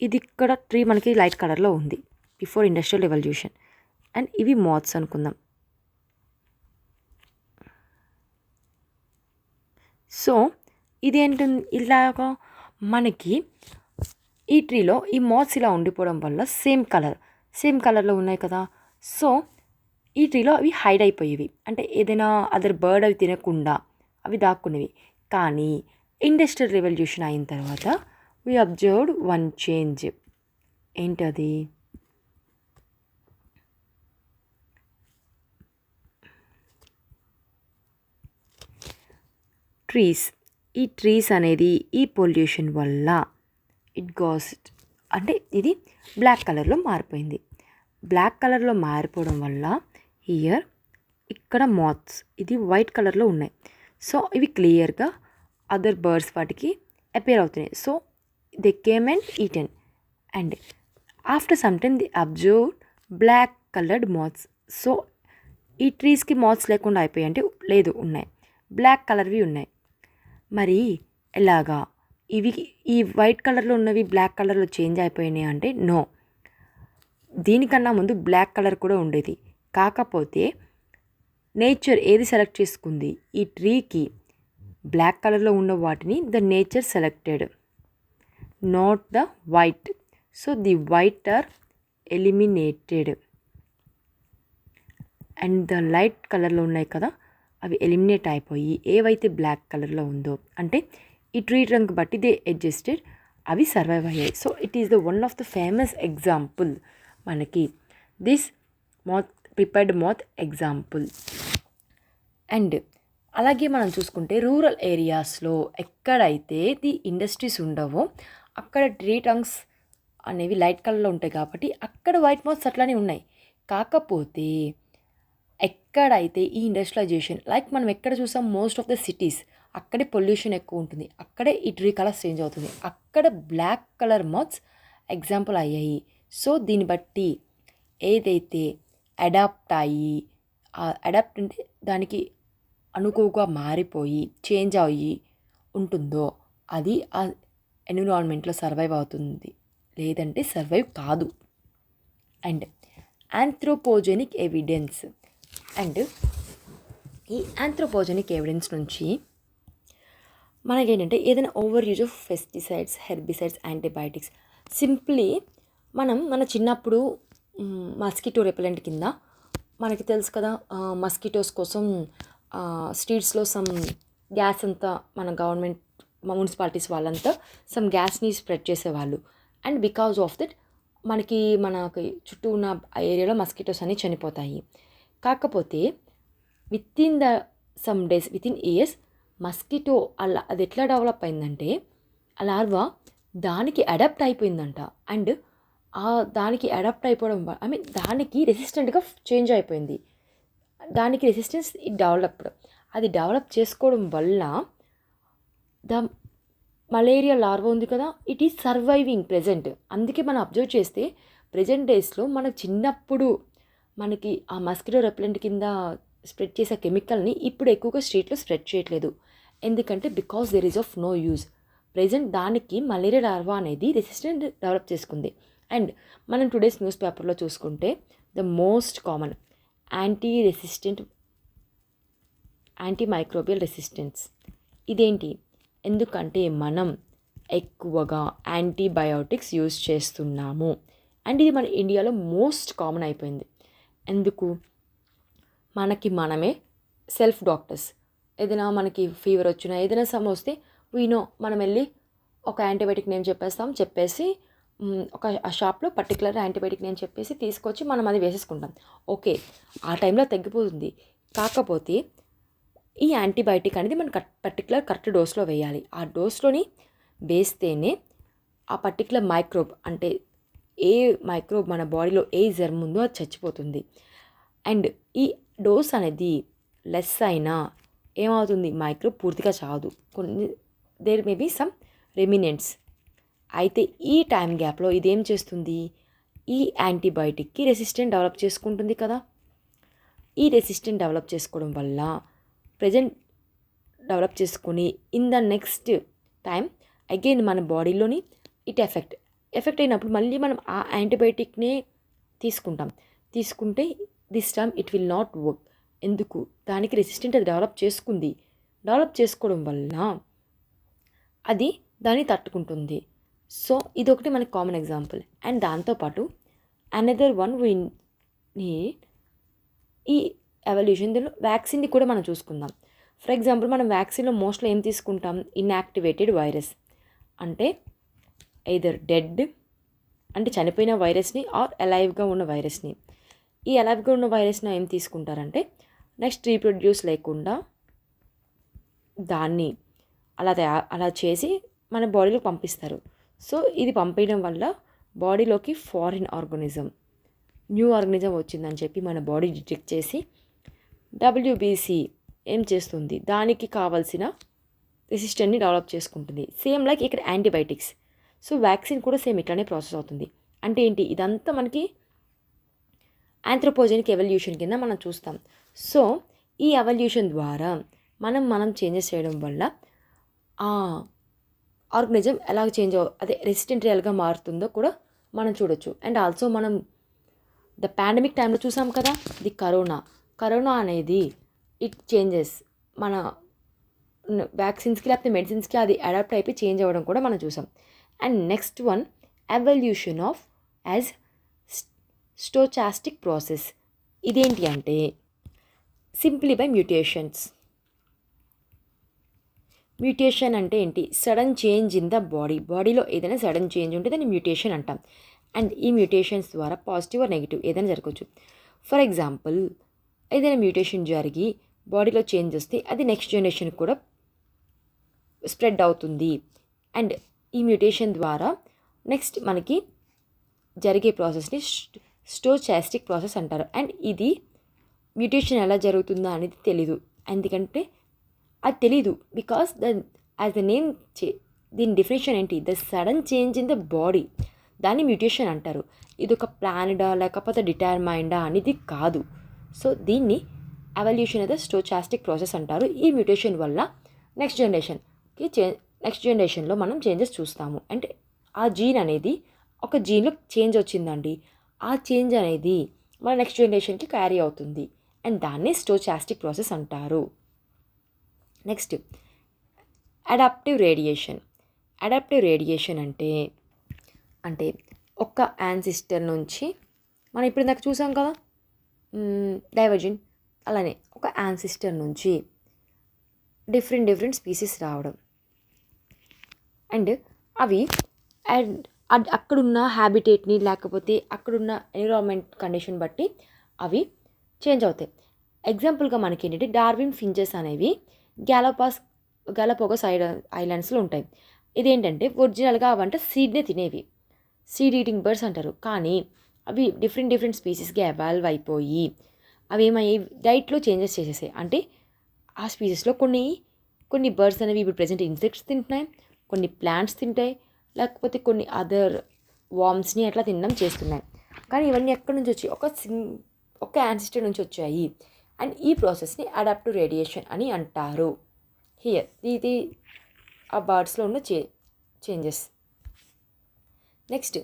ఇది ఇక్కడ ట్రీ మనకి లైట్ కలర్లో ఉంది బిఫోర్ ఇండస్ట్రియల్ రెవల్యూషన్. అండ్ ఇవి మాత్స్ అనుకుందాం. సో ఇదేంటుంది, ఇలాగా మనకి ఈ ట్రీలో ఈ మాత్స్ ఇలా ఉండిపోవడం వల్ల సేమ్ కలర్లో ఉన్నాయి కదా. సో ఈ ట్రీలో అవి హైడ్ అయిపోయేవి, అంటే ఏదైనా అదర్ బర్డ్ అవి తినకుండా అవి దాక్కునేవి. కానీ ఇండస్ట్రియల్ రెవల్యూషన్ అయిన తర్వాత వీ అబ్జర్వ్డ్ వన్ చేంజ్. ఏంటది, ట్రీస్. ఈ ట్రీస్ అనేది ఈ పొల్యూషన్ వల్ల ఇట్ గాస్ అంటే ఇది బ్లాక్ కలర్లో మారిపోయింది. బ్లాక్ కలర్లో మారిపోవడం వల్ల హియర్ ఇక్కడ మాత్స్ ఇది వైట్ కలర్లో ఉన్నాయి. సో ఇవి క్లియర్గా అదర్ బర్డ్స్ వాటికి అపేర్ అవుతున్నాయి. So they came and eaten and after some time the observe black coloured moths. So ఈ ట్రీస్కి మాత్స్ లేకుండా అయిపోయాయి అంటే లేదు, ఉన్నాయి, బ్లాక్ కలర్వి ఉన్నాయి. మరి ఎలాగా ఇవి ఈ వైట్ కలర్లో ఉన్నవి బ్లాక్ కలర్లో చేంజ్ అయిపోయినాయి అంటే నో, దీనికన్నా ముందు బ్లాక్ కలర్ కూడా ఉండేది. కాకపోతే నేచర్ ఏది సెలెక్ట్ చేసుకుంది, ఈ ట్రీకి బ్లాక్ కలర్లో ఉన్న వాటిని the nature selected, not the white. So the white are eliminated and the light కలర్లో ఉన్నాయి కదా అవి ఎలిమినేట్ అయిపోయి ఏవైతే బ్లాక్ కలర్లో ఉందో అంటే ఈ ట్రీ ట్రంక్ బట్టి దే అడ్జస్టెడ్, అవి సర్వైవ్ అయ్యాయి. So it is the one of the famous example మనకి this moth peppered moth example. And అలాగే మనం చూసుకుంటే రూరల్ ఏరియాస్లో ఎక్కడైతే ది ఇండస్ట్రీస్ ఉండవో అక్కడ ట్రీ ట్రంక్స్ అనేవి లైట్ కలర్లో ఉంటాయి కాబట్టి అక్కడ వైట్ మాత్స్ అట్లానే ఉన్నాయి. కాకపోతే ఎక్కడైతే ఈ ఇండస్ట్రియలైజేషన్ లైక్ మనం ఎక్కడ చూసాం మోస్ట్ ఆఫ్ ద సిటీస్ అక్కడే పొల్యూషన్ ఎక్కువ ఉంటుంది, అక్కడే ఈ ట్రీ కలర్స్ చేంజ్ అవుతుంది, అక్కడ బ్లాక్ కలర్ మాత్స్ ఎగ్జాంపుల్ అయ్యాయి. సో దీన్ని బట్టి ఏదైతే అడాప్ట్ అయ్యి అడాప్ట్ అంటే దానికి అనుకువగా మారిపోయి చేంజ్ అయ్యి ఉంటుందో అది ఆ ఎన్విరాన్మెంట్లో సర్వైవ్ అవుతుంది, లేదంటే సర్వైవ్ కాదు. And anthropogenic evidence. అండ్ ఈ ఆంథ్రోపోజెనిక్ ఎవిడెన్స్ నుంచి మనకేంటంటే ఏదైనా over use of pesticides, herbicides, antibiotics simply మన చిన్నప్పుడు మస్కిటో రెపెలెంట్ కింద మనకి తెలుసు కదా, మస్కిటోస్ కోసం స్ట్రీట్స్లో సమ్ గ్యాస్ అంతా మన గవర్నమెంట్ మున్సిపాలిటీస్ వాళ్ళంతా సమ్ గ్యాస్ని స్ప్రెడ్ చేసేవాళ్ళు. అండ్ బికాజ్ ఆఫ్ దట్ మనకి చుట్టూ ఉన్న ఏరియాలో మస్కిటోస్ అన్నీ చనిపోతాయి. కాకపోతే విత్ ఇన్ ఇయర్స్ మస్కిటో అలా అది ఎట్లా డెవలప్ అయిందంటే ఆ లార్వా దానికి అడాప్ట్ అయిపోయిందంట. అండ్ దానికి అడాప్ట్ అయిపోవడం దానికి రెసిస్టెంట్గా చేంజ్ అయిపోయింది, దానికి రెసిస్టెన్స్ డెవలప్డ్, అది డెవలప్ చేసుకోవడం వల్ల ద మలేరియా లార్వా ఉంది కదా ఇట్ ఈజ్ సర్వైవింగ్ ప్రెజెంట్. అందుకే మనం అబ్జర్వ్ చేస్తే ప్రెజెంట్ డేస్లో మన చిన్నప్పుడు మనకి ఆ మస్కిటో రెపెలెంట్ కింద స్ప్రెడ్ చేసే కెమికల్ని ఇప్పుడు ఎక్కువగా స్ట్రీట్లో స్ప్రెడ్ చేయట్లేదు. ఎందుకంటే because there is of no use. Present దానికి మలేరియా లార్వా అనేది రెసిస్టెంట్ డెవలప్ చేసుకుంది. అండ్ మనం టుడేస్ న్యూస్ పేపర్లో చూసుకుంటే the most common antimicrobial resistance. ఇదేంటి? ఎందుకంటే మనం ఎక్కువగా యాంటీబయాటిక్స్ యూజ్ చేస్తున్నాము. అండ్ ఇది మన ఇండియాలో మోస్ట్ కామన్ అయిపోయింది. ఎందుకు? మనమే సెల్ఫ్ డాక్టర్స్. ఏదైనా మనకి ఫీవర్ వచ్చినా ఏదైనా సమ్ వస్తే వీనో మనం వెళ్ళి ఒక యాంటీబయాటిక్ నేమ్ చెప్పేసి ఒక షాప్లో పర్టికులర్ యాంటీబయాటిక్ నేమ్ చెప్పేసి తీసుకొచ్చి మనం అది వేసేసుకుంటాం. ఓకే, ఆ టైంలో తగ్గిపోతుంది. కాకపోతే ఈ యాంటీబయాటిక్ అనేది మనం పర్టికులర్ కరెక్ట్ డోస్లో వేయాలి. ఆ డోస్లోని వేస్తేనే ఆ పర్టికులర్ మైక్రోబ్ అంటే ఏ మైక్రోబ్ మన బాడీలో ఏ జర్మ్ ఉందో అది చచ్చిపోతుంది. అండ్ ఈ డోస్ అనేది లెస్ అయినా ఏమవుతుంది, మైక్రోబ్ పూర్తిగా చావదు, కొన్ని there may be some remnants. అయితే ఈ టైం గ్యాప్లో ఇదేం చేస్తుంది, ఈ యాంటీబయాటిక్కి రెసిస్టెంట్ డెవలప్ చేసుకుంటుంది కదా. ఈ రెసిస్టెంట్ డెవలప్ చేసుకోవడం వల్ల ప్రజెంట్ డెవలప్ చేసుకొని in the next time again మన బాడీలోని ఇట్ ఎఫెక్ట్ అయినప్పుడు మళ్ళీ మనం ఆ యాంటీబయాటిక్నే తీసుకుంటే this time it will not work. ఎందుకు? దానికి రెసిస్టెంట్ అది డెవలప్ చేసుకోవడం వల్ల అది దాన్ని తట్టుకుంటుంది. సో ఇదొకటి మనకి కామన్ ఎగ్జాంపుల్. అండ్ దాంతోపాటు అనదర్ వన్ ఈ ఎవల్యూషన్ దీనిలో వ్యాక్సిన్ని కూడా మనం చూసుకుందాం. ఫర్ ఎగ్జాంపుల్ మనం వ్యాక్సిన్లో మోస్ట్లీ ఏం తీసుకుంటాం, ఇన్యాక్టివేటెడ్ వైరస్ అంటే ఎయిదర్ డెడ్ అంటే చనిపోయిన వైరస్ని ఆర్ అలైవ్గా ఉన్న వైరస్ని. ఈ అలైవ్గా ఉన్న వైరస్ని ఏం తీసుకుంటారంటే నెక్స్ట్ రీప్రొడ్యూస్ లేకుండా దాన్ని అలా చేసి మన బాడీలో పంపిస్తారు. సో ఇది పంపించడం వల్ల బాడీలోకి ఫారిన్ ఆర్గానిజం, న్యూ ఆర్గానిజం వచ్చిందని చెప్పి మన బాడీ డిటెక్ట్ చేసి డబ్ల్యూబీసీ ఏం చేస్తుంది, దానికి కావాల్సిన రెసిస్టెంట్ని డెవలప్ చేసుకుంటుంది. సేమ్ లైక్ ఇక్కడ యాంటీబయాటిక్స్. సో వ్యాక్సిన్ కూడా సేమ్ ఇట్లానే ప్రాసెస్ అవుతుంది. అంటే ఏంటి, ఇదంతా మనకి ఆంథ్రోపోజెనిక్ ఎవల్యూషన్ కింద మనం చూస్తాం. సో ఈ ఎవల్యూషన్ ద్వారా మనం చేంజెస్ చేయడం వల్ల ఆ ఆర్గనిజం ఎలా చేంజ్ అదే రెసిస్టెంట్ రియల్గా మారుతుందో కూడా మనం చూడొచ్చు. అండ్ ఆల్సో మనం ద పాండమిక్ టైంలో చూసాం కదా, ది కరోనా అనేది ఇట్ చేంజెస్ మన వ్యాక్సిన్స్కి లేకపోతే మెడిసిన్స్కి అది అడాప్ట్ అయిపోయి చేంజ్ అవ్వడం కూడా మనం చూసాం. And next one, evolution of as stochastic process. ఇదేంటి అంటే సింప్లీ బై మ్యూటేషన్స్. మ్యూటేషన్ అంటే ఏంటి, సడన్ చేంజ్ ఇన్ ద బాడీలో ఏదైనా సడన్ చేంజ్ ఉంటే దాన్ని మ్యూటేషన్ అంటాం. అండ్ ఈ మ్యూటేషన్స్ ద్వారా పాజిటివ్ ఆర్ నెగిటివ్ ఏదైనా జరగవచ్చు. ఫర్ ఎగ్జాంపుల్, ఏదైనా మ్యూటేషన్ జరిగి బాడీలో చేంజ్ వస్తే అది నెక్స్ట్ జనరేషన్కి కూడా స్ప్రెడ్ అవుతుంది. అండ్ ఈ మ్యూటేషన్ ద్వారా నెక్స్ట్ మనకి జరిగే ప్రాసెస్ని స్టోచాస్టిక్ ప్రాసెస్ అంటారు. అండ్ ఇది మ్యూటేషన్ ఎలా జరుగుతుందా అనేది తెలీదు, ఎందుకంటే అది తెలీదు బికాస్ యాజ్ ద నేమ్ దీని డెఫినేషన్ ఏంటి, the sudden change in the body, దాన్ని మ్యూటేషన్ అంటారు. ఇది ఒక ప్లాన్డా లేకపోతే డిటర్మైండా అనేది కాదు. సో దీన్ని ఎవల్యూషన్ అయితే స్టోచాస్టిక్ ప్రాసెస్ అంటారు. ఈ మ్యూటేషన్ వల్ల నెక్స్ట్ జనరేషన్లో మనం చేంజెస్ చూస్తాము. అంటే ఆ జీన్ అనేది ఒక జీన్లో చేంజ్ వచ్చిందండి, ఆ చేంజ్ అనేది మన నెక్స్ట్ జనరేషన్కి క్యారీ అవుతుంది. అండ్ దాన్ని స్టోచాస్టిక్ ప్రాసెస్ అంటారు. నెక్స్ట్ అడాప్టివ్ రేడియేషన్ అంటే ఒక యాన్సిస్టర్ నుంచి మనం ఇప్పుడు ఇందాక చూసాం కదా డైవర్జెంట్, అలానే ఒక యాన్సిస్టర్ నుంచి డిఫరెంట్ స్పీసీస్ రావడం. అండ్ అవి అక్కడున్న హ్యాబిటేట్ని లేకపోతే అక్కడున్న ఎన్విరాన్మెంట్ కండిషన్ బట్టి అవి చేంజ్ అవుతాయి. ఎగ్జాంపుల్గా మనకి ఏంటంటే డార్విన్ ఫించెస్ అనేవి గ్యాలపోగస్ ఐలాండ్స్లో ఉంటాయి. ఇదేంటంటే ఒరిజినల్గా అవంటే సీడ్నే తినేవి, సీడ్ ఈటింగ్ బర్డ్స్ అంటారు. కానీ అవి డిఫరెంట్ స్పీసీస్గా ఎవాల్వ్ అయిపోయి అవి ఏమయ్యాయి, డైట్లో చేంజెస్ చేసేసాయి. అంటే ఆ స్పీసీస్లో కొన్ని బర్డ్స్ అనేవి ఇప్పుడు ప్రజెంట్ ఇన్సెక్ట్స్ తింటున్నాయి, కొన్ని ప్లాంట్స్ తింటాయి, లేకపోతే కొన్ని అదర్ వామ్స్ని అట్లా తినడం చేస్తున్నాయి. కానీ ఇవన్నీ ఎక్కడి నుంచి వచ్చి ఒక యాన్సిస్టర్ నుంచి వచ్చాయి. అండ్ ఈ ప్రాసెస్ని అడాప్టివ్ రేడియేషన్ అని అంటారు. ఇది ఆ బర్డ్స్లో ఉన్న చేంజెస్. నెక్స్ట్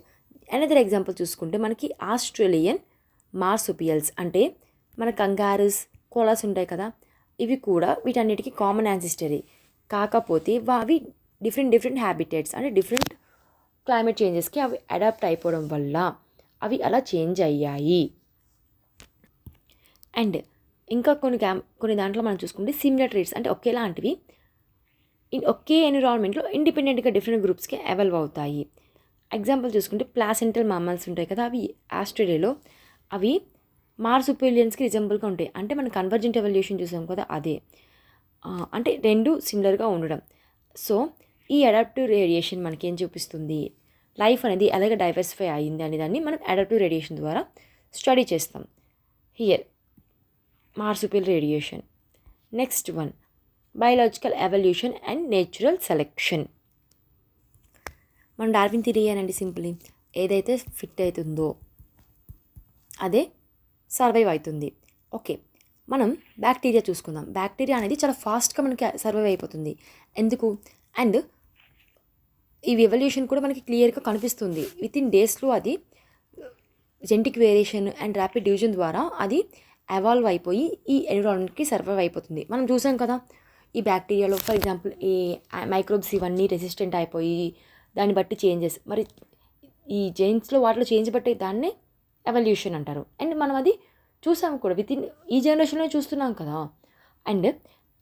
అనదర్ ఎగ్జాంపుల్ చూసుకుంటే మనకి ఆస్ట్రేలియన్ మార్సుపియల్స్, అంటే మన కంగారూస్, కోలాస్ ఉంటాయి కదా, ఇవి కూడా వీటన్నిటికీ కామన్ యాన్సిస్టరీ. కాకపోతే అవి డిఫరెంట్ హ్యాబిటేట్స్ అంటే డిఫరెంట్ క్లైమేట్ చేంజెస్కి అవి అడాప్ట్ అయిపోవడం వల్ల అవి అలా చేంజ్ అయ్యాయి. అండ్ ఇంకా కొన్ని దాంట్లో మనం చూసుకుంటే సిమిలర్ ట్రేట్స్, అంటే ఒకేలాంటివి ఒకే ఎన్విరాన్మెంట్లో ఇండిపెండెంట్గా డిఫరెంట్ గ్రూప్స్కి ఎవాల్వ్ అవుతాయి. ఎగ్జాంపుల్ చూసుకుంటే ప్లాసెంటల్ మామల్స్ ఉంటాయి కదా, అవి ఆస్ట్రేలియాలో అవి మార్సుపిలియన్స్కి రిజంబుల్గా ఉంటాయి. అంటే మనం కన్వర్జెంట్ ఎవల్యూషన్ చూసాం కదా, అదే అంటే రెండు సిమిలర్గా ఉండడం. సో ఈ అడాప్టివ్ రేడియేషన్ మనకి ఏం చూపిస్తుంది, లైఫ్ అనేది ఎలాగ డైవర్సిఫై అయ్యింది అనే దాన్ని మనం అడాప్టివ్ రేడియేషన్ ద్వారా స్టడీ చేస్తాం. Here marsupial radiation. Next one, biological evolution and natural selection. మనం డార్విన్ థియరీ అనండి, సింపుల్లీ ఏదైతే ఫిట్ అవుతుందో అదే సర్వైవ్ అవుతుంది. ఓకే, మనం బ్యాక్టీరియా చూసుకుందాం. బ్యాక్టీరియా అనేది చాలా ఫాస్ట్గా మనకి సర్వైవ్ అయిపోతుంది. ఎందుకు, అండ్ ఈ ఎవల్యూషన్ కూడా మనకి క్లియర్గా కనిపిస్తుంది. విత్ ఇన్ డేస్లో అది genetic variation and rapid division ద్వారా అది ఎవాల్వ్ అయిపోయి ఈ ఎన్విరాన్మెంట్కి సర్వైవ్ అయిపోతుంది. మనం చూసాం కదా ఈ బ్యాక్టీరియాలో ఫర్ ఎగ్జాంపుల్ ఈ మైక్రోబ్స్ ఇవన్నీ రెసిస్టెంట్ అయిపోయి దాన్ని బట్టి చేంజెస్, మరి ఈ జెన్స్లో వాటిలో చేంజ్ బట్టి దాన్నే ఎవల్యూషన్ అంటారు. అండ్ మనం అది చూసాం కూడా విత్ ఇన్ ఈ జనరేషన్లో చూస్తున్నాం కదా. అండ్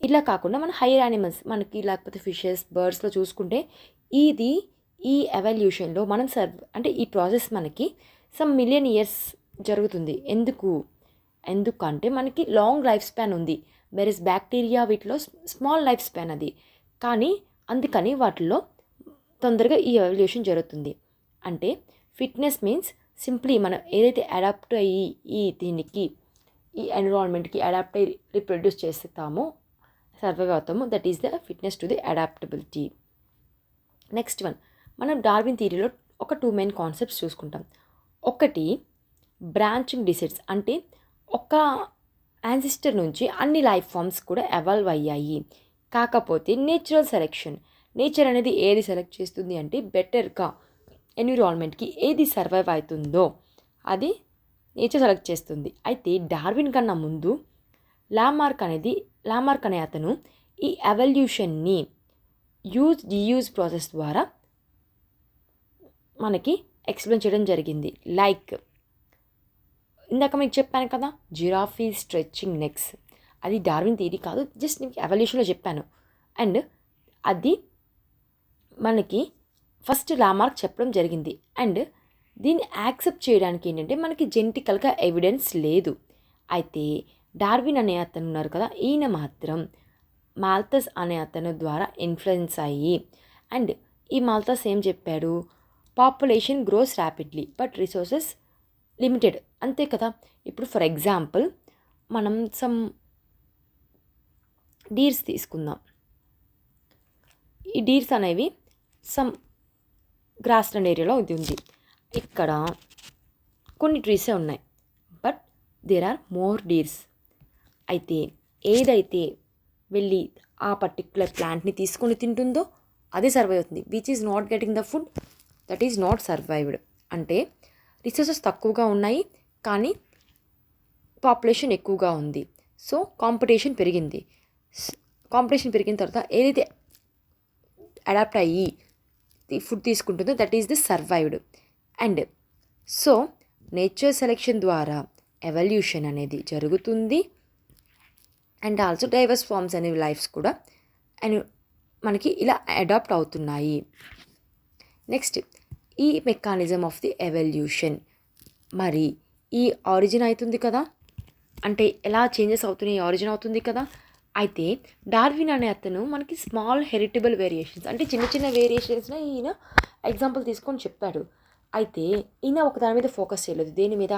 ఇలా కాకుండా మన హైయర్ యానిమల్స్ మనకి లేకపోతే ఫిషెస్, బర్డ్స్లో చూసుకుంటే ఈ ఎవల్యూషన్లో మనం అంటే ఈ ప్రాసెస్ మనకి సమ్ మిలియన్ ఇయర్స్ జరుగుతుంది. ఎందుకంటే మనకి లాంగ్ లైఫ్ స్పాన్ ఉంది, వెరస్ బ్యాక్టీరియా వీటిలో స్మాల్ లైఫ్ స్పాన్ అది. కానీ అందుకని వాటిల్లో తొందరగా ఈ ఎవల్యూషన్ జరుగుతుంది. అంటే ఫిట్నెస్ మీన్స్ సింప్లీ మనం ఏదైతే అడాప్ట్ అయ్యి దీనికి ఈ ఎన్విరాన్మెంట్కి అడాప్ట్ అయ్యి రిప్రొడ్యూస్ చేస్తామో సర్వైవ్ అవుతామో that is the fitness to the adaptability. Next one, మనం డార్విన్ థియరీలో ఒక 2 మెయిన్ కాన్సెప్ట్స్ చూసుకుంటాం. ఒకటి బ్రాంచింగ్ డిసైడ్స్, అంటే ఒక యాన్సిస్టర్ నుంచి అన్ని లైఫ్ ఫామ్స్ కూడా ఎవాల్వ్ అయ్యాయి. కాకపోతే నేచురల్ సెలెక్షన్, నేచర్ అనేది ఏది సెలెక్ట్ చేస్తుంది అంటే బెటర్గా ఎన్విరాన్మెంట్కి ఏది సర్వైవ్ అవుతుందో అది నేచర్ సెలెక్ట్ చేస్తుంది. అయితే డార్విన్ కన్నా ముందు లామార్క్ అనే అతను ఈ ఎవల్యూషన్ని డియూజ్ ప్రాసెస్ ద్వారా మనకి ఎక్స్ప్లెయిన్ చేయడం జరిగింది. లైక్ ఇందాక మీకు చెప్పాను కదా, జిరాఫీ స్ట్రెచింగ్ నెక్స్, అది డార్విన్ థియరీ కాదు, జస్ట్ మీకు ఎవల్యూషన్లో చెప్పాను. అండ్ అది మనకి ఫస్ట్ లామార్క్ చెప్పడం జరిగింది. అండ్ దీన్ని యాక్సెప్ట్ చేయడానికి ఏంటంటే మనకి జెనెటికల్గా ఎవిడెన్స్ లేదు. అయితే డార్విన్ అనే అతను ఉన్నారు కదా, ఈయన మాత్రం మాల్థస్ అనే అతను ద్వారా ఇన్ఫ్లుయెన్స్ అయ్యి, అండ్ ఈ మాల్థస్ ఏం చెప్పాడు, population gross rapidly but resources limited, అంతే కదా. ఇప్పుడు ఫర్ ఎగ్జాంపుల్ మనం సమ్ డీర్స్ తీసుకుందాం. ఈ డీర్స్ అనేవి సమ్ గ్రాస్లాండ్ ఏరియాలో ఇది ఉంది. ఇక్కడ కొన్ని ట్రీసే ఉన్నాయి, but there are more deers. అయితే ఏదైతే వెళ్ళి ఆ పర్టిక్యులర్ ప్లాంట్ని తీసుకొని తింటుందో అదే సర్వైవ్ అవుతుంది. Which is not getting the food, that is not survived. అంటే రిసోర్సెస్ తక్కువగా ఉన్నాయి కానీ పాపులేషన్ ఎక్కువగా ఉంది. సో కాంపిటీషన్ పెరిగింది. కాంపిటీషన్ పెరిగిన తర్వాత ఏదైతే అడాప్ట్ అయ్యి ఫుడ్ తీసుకుంటుందో that is the survived. And so nature selection ద్వారా ఎవల్యూషన్ అనేది జరుగుతుంది. అండ్ ఆల్సో డైవర్స్ ఫార్మ్స్ అనేవి లైఫ్స్ కూడా అండ్ మనకి ఇలా అడాప్ట్ అవుతున్నాయి. నెక్స్ట్, ఈ మెకానిజం ఆఫ్ ది ఎవల్యూషన్, మరి ఈ ఆరిజిన్ అవుతుంది కదా, అంటే ఎలా చేంజెస్ అవుతున్నాయి ఆరిజిన్ అవుతుంది కదా. అయితే డార్విన్ అనే అతను మనకి స్మాల్ హెరిటబుల్ వేరియేషన్స్, అంటే చిన్న చిన్న వేరియేషన్స్ని ఈయన ఎగ్జాంపుల్ తీసుకొని చెప్పాడు. అయితే ఈయన ఒక దాని మీద ఫోకస్ చేయలేదు, దేని మీద,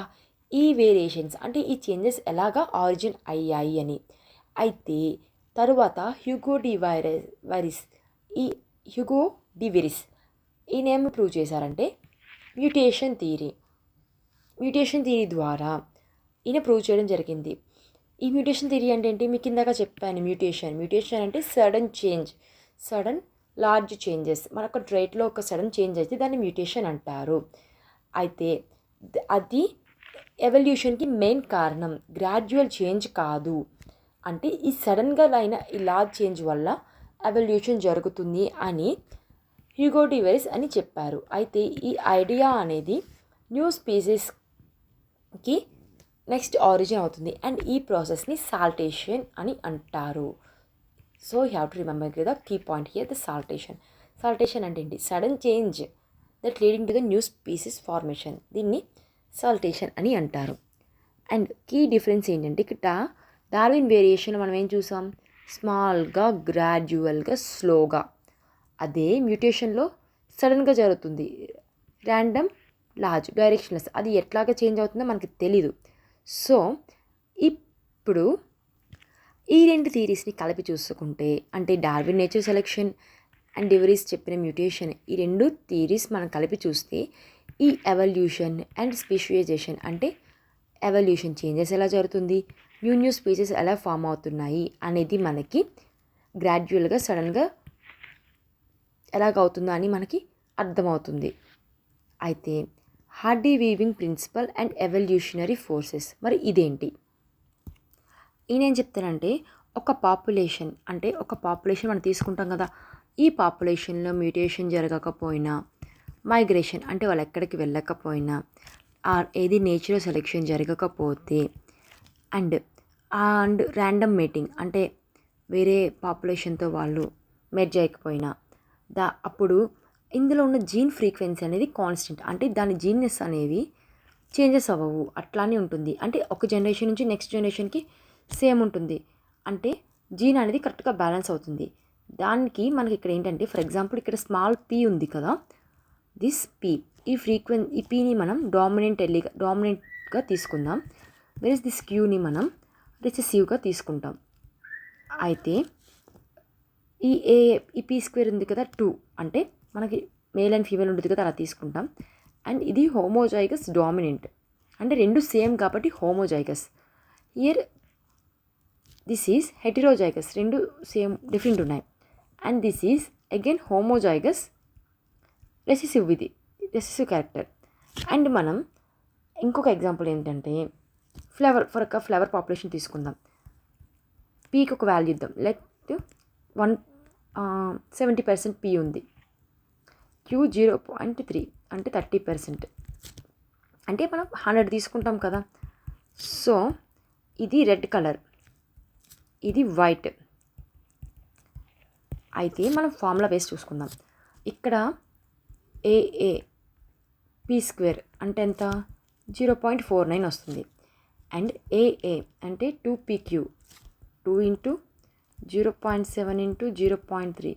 ఈ వేరియేషన్స్ అంటే ఈ చేంజెస్ ఎలాగా ఆరిజిన్ అయ్యాయి అని. అయితే తరువాత హ్యూగో డి వెరిస్ ఈయన ఏమి ప్రూవ్ చేశారంటే మ్యూటేషన్ థియరీ ద్వారా ఈయన ప్రూవ్ చేయడం జరిగింది. ఈ మ్యూటేషన్ థియరీ అంటే ఏంటి, మీకు ఇందాక చెప్పాను. మ్యూటేషన్ అంటే సడన్ లార్జ్ చేంజెస్, మనకు ట్రైట్లో ఒక సడన్ చేంజ్ అయితే దాన్ని మ్యూటేషన్ అంటారు. అయితే అది ఎవల్యూషన్కి మెయిన్ కారణం, గ్రాడ్యువల్ చేంజ్ కాదు. అంటే ఈ సడన్గా అయిన ఈ లార్జ్ చేంజ్ వల్ల ఎవల్యూషన్ జరుగుతుంది అని హ్యూగో డి వెరిస్ అని చెప్పారు. అయితే ఈ ఐడియా అనేది న్యూ స్పీసీస్కి నెక్స్ట్ ఆరిజిన్ అవుతుంది. అండ్ ఈ ప్రాసెస్ని సాల్టేషన్ అని అంటారు. So you have to remember the key point here, the saltation అంటే ఏంటి, sudden change that leading to the new species formation, దీన్ని సాల్టేషన్ అని అంటారు. అండ్ కీ డిఫరెన్స్ ఏంటంటే ఇక్కడ డార్విన్ వేరియేషన్లో మనం ఏం చూసాం, స్మాల్గా గ్రాడ్యువల్గా స్లోగా. అదే మ్యూటేషన్లో సడన్గా జరుగుతుంది, ర్యాండమ్ లార్జ్ డైరెక్షన్లెస్, అది ఎట్లాగా చేంజ్ అవుతుందో మనకి తెలీదు. సో ఇప్పుడు ఈ రెండు థియరీస్ని కలిపి చూసుకుంటే, అంటే Darwin nature selection and de Vries చెప్పిన మ్యూటేషన్, ఈ రెండు థియరీస్ మనం కలిపి చూస్తే ఈ ఎవల్యూషన్ అండ్ స్పెషలైజేషన్, అంటే ఎవల్యూషన్ చేంజెస్ ఎలా జరుగుతుంది, న్యూ స్పీసెస్ ఎలా ఫామ్ అవుతున్నాయి అనేది మనకి గ్రాడ్యువల్గా సడన్గా ఎలాగవుతుందో అని మనకి అర్థమవుతుంది. అయితే Hardy Weinberg principle and evolutionary forces, మరి ఇదేంటి, ఈయనేం చెప్తారంటే ఒక పాపులేషన్ మనం తీసుకుంటాం కదా, ఈ పాపులేషన్లో మ్యూటేషన్ జరగకపోయినా, మైగ్రేషన్ అంటే వాళ్ళు ఎక్కడికి వెళ్ళకపోయినా, ఏది నేచురల్ సెలెక్షన్ జరగకపోతే, అండ్ ర్యాండమ్ మేటింగ్ అంటే వేరే పాపులేషన్తో వాళ్ళు మెర్జ్ చేయకపోయినా, అప్పుడు ఇందులో ఉన్న జీన్ ఫ్రీక్వెన్సీ అనేది కాన్స్టెంట్, అంటే దాని జీనస్ అనేవి చేంజెస్ అవ్వవు, అట్లానే ఉంటుంది. అంటే ఒక జనరేషన్ నుంచి నెక్స్ట్ జనరేషన్కి సేమ్ ఉంటుంది, అంటే జీన్ అనేది కరెక్ట్గా బ్యాలెన్స్ అవుతుంది. దానికి మనకి ఇక్కడ ఏంటంటే, ఫర్ ఎగ్జాంపుల్ ఇక్కడ స్మాల్ పీ ఉంది కదా, దిస్ పీ ఈ పీని మనం డామినెంట్గా తీసుకుందాం. వెరస్ దిస్ క్యూని మనం రిసెసివ్గా తీసుకుంటాం. అయితే ఈ పీ స్క్వేర్ ఉంది కదా 2 అంటే మనకి మేల్ అండ్ ఫీమేల్ ఉంటుంది కదా, అలా తీసుకుంటాం. అండ్ ఇది హోమోజైగస్ డామినెంట్ అంటే రెండు సేమ్ కాబట్టి homozygous. Here this is heterozygous, రెండు సేమ్ డిఫరెంట్ ఉన్నాయి. And this is again homozygous recessive character. And మనం ఇంకొక ఎగ్జాంపుల్ ఏంటంటే ఫ్లవర్ పాపులేషన్ తీసుకుందాం. పీకి ఒక వాల్యూ ఇద్దాం. లెట్ 70% పీ ఉంది. క్యూ 0.3 అంటే 30%. అంటే మనం 100 తీసుకుంటాం కదా. సో ఇది రెడ్ కలర్, ఇది వైట్. అయితే మనం ఫార్ములా బేస్ చూసుకుందాం. ఇక్కడ ఏఏ పీ స్క్వేర్ అంటే ఎంత 0.49 వస్తుంది. అండ్ ఏఏ అంటే 2PQ 2 ఇంటూ 0.7 ఇంటూ 0.3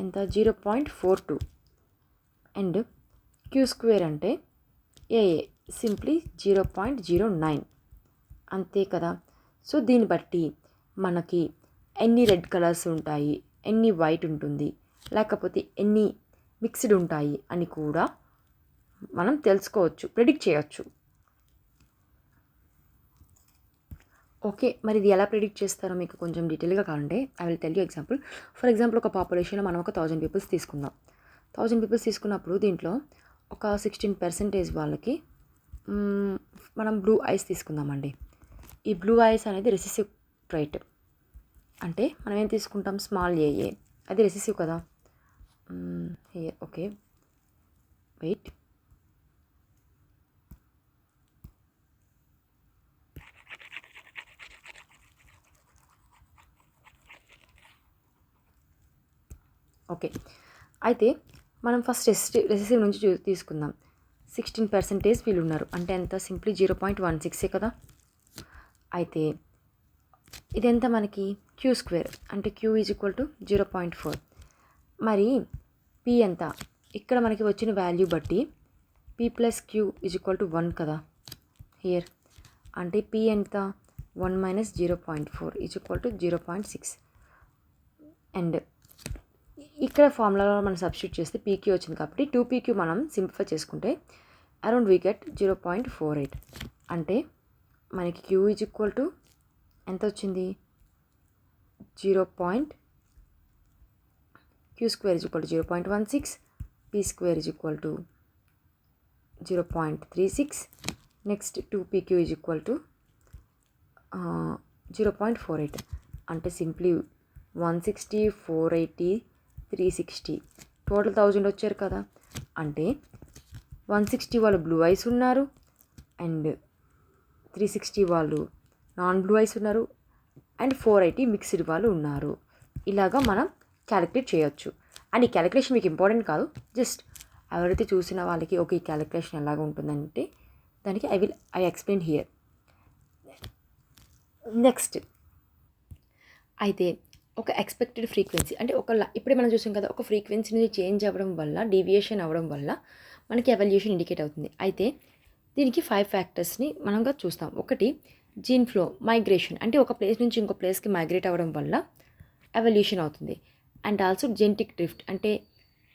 ఎంత 0.42. అండ్ క్యూ స్క్వేర్ అంటే ఏఏ సింప్లీ 0.09 అంతే కదా. సో దీన్ని బట్టి మనకి ఎన్ని రెడ్ కలర్స్ ఉంటాయి, ఎన్ని వైట్ ఉంటుంది, లేకపోతే ఎన్ని మిక్స్డ్ ఉంటాయి అని కూడా మనం తెలుసుకోవచ్చు, ప్రెడిక్ట్ చేయవచ్చు. ఓకే, మరి ఇది ఎలా ప్రెడిక్ట్ చేస్తారో మీకు కొంచెం డీటెయిల్గా కావాలంటే I will tell you example. For example ఒక పాపులేషన్లో మనం ఒక 1000 పీపుల్స్ తీసుకుందాం. 1000 పీపుల్స్ తీసుకున్నప్పుడు దీంట్లో ఒక 16% వాళ్ళకి మనం బ్లూ ఐస్ తీసుకుందామండి. ఈ బ్లూ ఐస్ అనేది రెసెసివ్ ట్రైట్. అంటే మనం ఏం తీసుకుంటాం, స్మాల్ ఏఏ, అది రెసెసివ్ కదా. Okay wait, okay. అయితే మనం ఫస్ట్ రెసెసివ్ నుంచి తీసుకుందాం. 16% వీళ్ళు ఉన్నారు అంటే ఎంత, సింప్లీ 0.16 కదా. అయితే ఇదెంత మనకి క్యూ స్క్వేర్ అంటే క్యూ ఈజ్ ఈక్వల్ టు 0.4. మరి పీ ఎంత, ఇక్కడ మనకి వచ్చిన వాల్యూ బట్టి P plus Q is equal to 1 కదా హియర్. అంటే పీ ఎంత 1 minus 0.4 is equal to 0.6. And ఇక్కడ ఫార్ములాలో మనం సబ్స్టిట్యూట్ చేస్తే పీక్యూ వచ్చింది కాబట్టి 2PQ మనం సింప్లిఫై చేసుకుంటే అరౌండ్ వీ గెట్ 0.48. అంటే మనకి క్యూ ఈజ్ ఈక్వల్ టు ఎంత వచ్చింది, Q square is equal to 0.16, P square is equal to 0.36. Next 2PQ is equal to 0.48. అంటే సింప్లీ 160, 480, 360 టోటల్ 1000 వచ్చారు కదా. అంటే 160 వాళ్ళు బ్లూ ఐస్ ఉన్నారు అండ్ 360 వాళ్ళు నాన్ బ్లూ ఐస్ ఉన్నారు అండ్ 480 మిక్స్డ్ వాళ్ళు ఉన్నారు. ఇలాగా మనం క్యాలిక్యులేట్ చేయొచ్చు. అండ్ ఈ క్యాలిక్యులేషన్ మీకు ఇంపార్టెంట్ కాదు, జస్ట్ ఎవరైతే చూసిన వాళ్ళకి ఓకే ఈ క్యాలిక్యులేషన్ ఎలాగ ఉంటుందంటే దానికి ఐ ఎక్స్ప్లెయిన్ హియర్. నెక్స్ట్ అయితే ఒక ఎక్స్పెక్టెడ్ ఫ్రీక్వెన్సీ అంటే ఇప్పుడే మనం చూసాం కదా, ఒక ఫ్రీక్వెన్సీ నుంచి చేంజ్ అవ్వడం వల్ల, డీవియేషన్ అవ్వడం వల్ల మనకి ఎవల్యూషన్ ఇండికేట్ అవుతుంది. అయితే దీనికి 5 ఫ్యాక్టర్స్ని మనంగా చూస్తాం. ఒకటి జీన్ ఫ్లో, మైగ్రేషన్ అంటే ఒక ప్లేస్ నుంచి ఇంకో ప్లేస్కి మైగ్రేట్ అవ్వడం వల్ల ఎవల్యూషన్ అవుతుంది. అండ్ ఆల్సో జెనెటిక్ డ్రిఫ్ట్ అంటే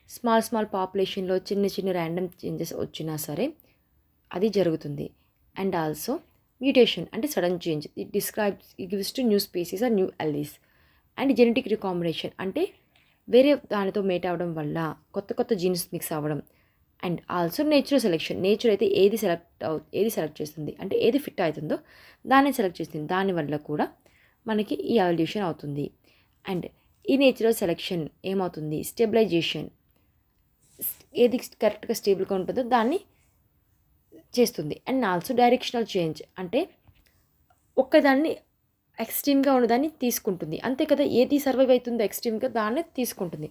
స్మాల్ పాపులేషన్లో చిన్న ర్యాండమ్ చేంజెస్ వచ్చినా సరే అది జరుగుతుంది. అండ్ ఆల్సో మ్యూటేషన్ అంటే sudden change, it gives to new species or new alleles. And genetic recombination అంటే వేరే దానితో మేట్ అవ్వడం వల్ల కొత్త జీన్స్ మిక్స్ అవ్వడం. And also natural selection, nature అయితే ఏది సెలెక్ట్ చేస్తుంది అంటే ఏది ఫిట్ అవుతుందో దాన్ని సెలెక్ట్ చేస్తుంది, దానివల్ల కూడా మనకి ఈ ఎవల్యూషన్ అవుతుంది. అండ్ ఈ నేచురల్ సెలెక్షన్ ఏమవుతుంది, స్టెబిలైజేషన్, ఏది కరెక్ట్గా స్టేబుల్గా ఉంటుందో దాన్ని చేస్తుంది. అండ్ ఆల్సో డైరెక్షనల్ చేంజ్ అంటే ఒక్కదాన్ని ఎక్స్ట్రీమ్గా ఉన్నదాన్ని తీసుకుంటుంది, అంతే కదా, ఏది సర్వైవ్ అవుతుందో ఎక్స్ట్రీమ్గా దాన్ని తీసుకుంటుంది.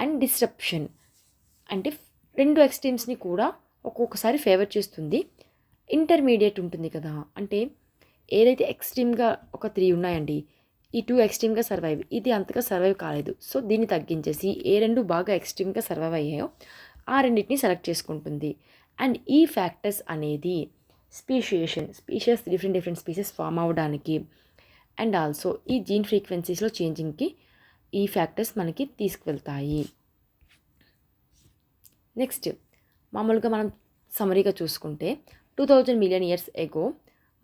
అండ్ డిస్రప్షన్ అంటే రెండు ఎక్స్ట్రీమ్స్ని కూడా ఒక్కొక్కసారి ఫేవర్ చేస్తుంది. ఇంటర్మీడియట్ ఉంటుంది కదా, అంటే ఏదైతే ఎక్స్ట్రీమ్గా ఒక 3 ఉన్నాయండి, ఈ 2 ఎక్స్ట్రీమ్గా సర్వైవ్, ఇది అంతగా సర్వైవ్ కాలేదు. సో దీన్ని తగ్గించేసి ఏ 2 బాగా ఎక్స్ట్రీమ్గా సర్వైవ్ అయ్యాయో ఆ రెండింటిని సెలెక్ట్ చేసుకుంటుంది. అండ్ ఈ ఫ్యాక్టర్స్ అనేది స్పీషియస్ డిఫరెంట్ స్పీషియస్ ఫామ్ అవ్వడానికి అండ్ ఆల్సో ఈ జీన్ ఫ్రీక్వెన్సీస్లో చేంజింగ్కి ఈ ఫ్యాక్టర్స్ మనకి తీసుకువెళ్తాయి. నెక్స్ట్ మామూలుగా మనం సమరీగా చూసుకుంటే 2000 మిలియన్ ఇయర్స్ ఎగో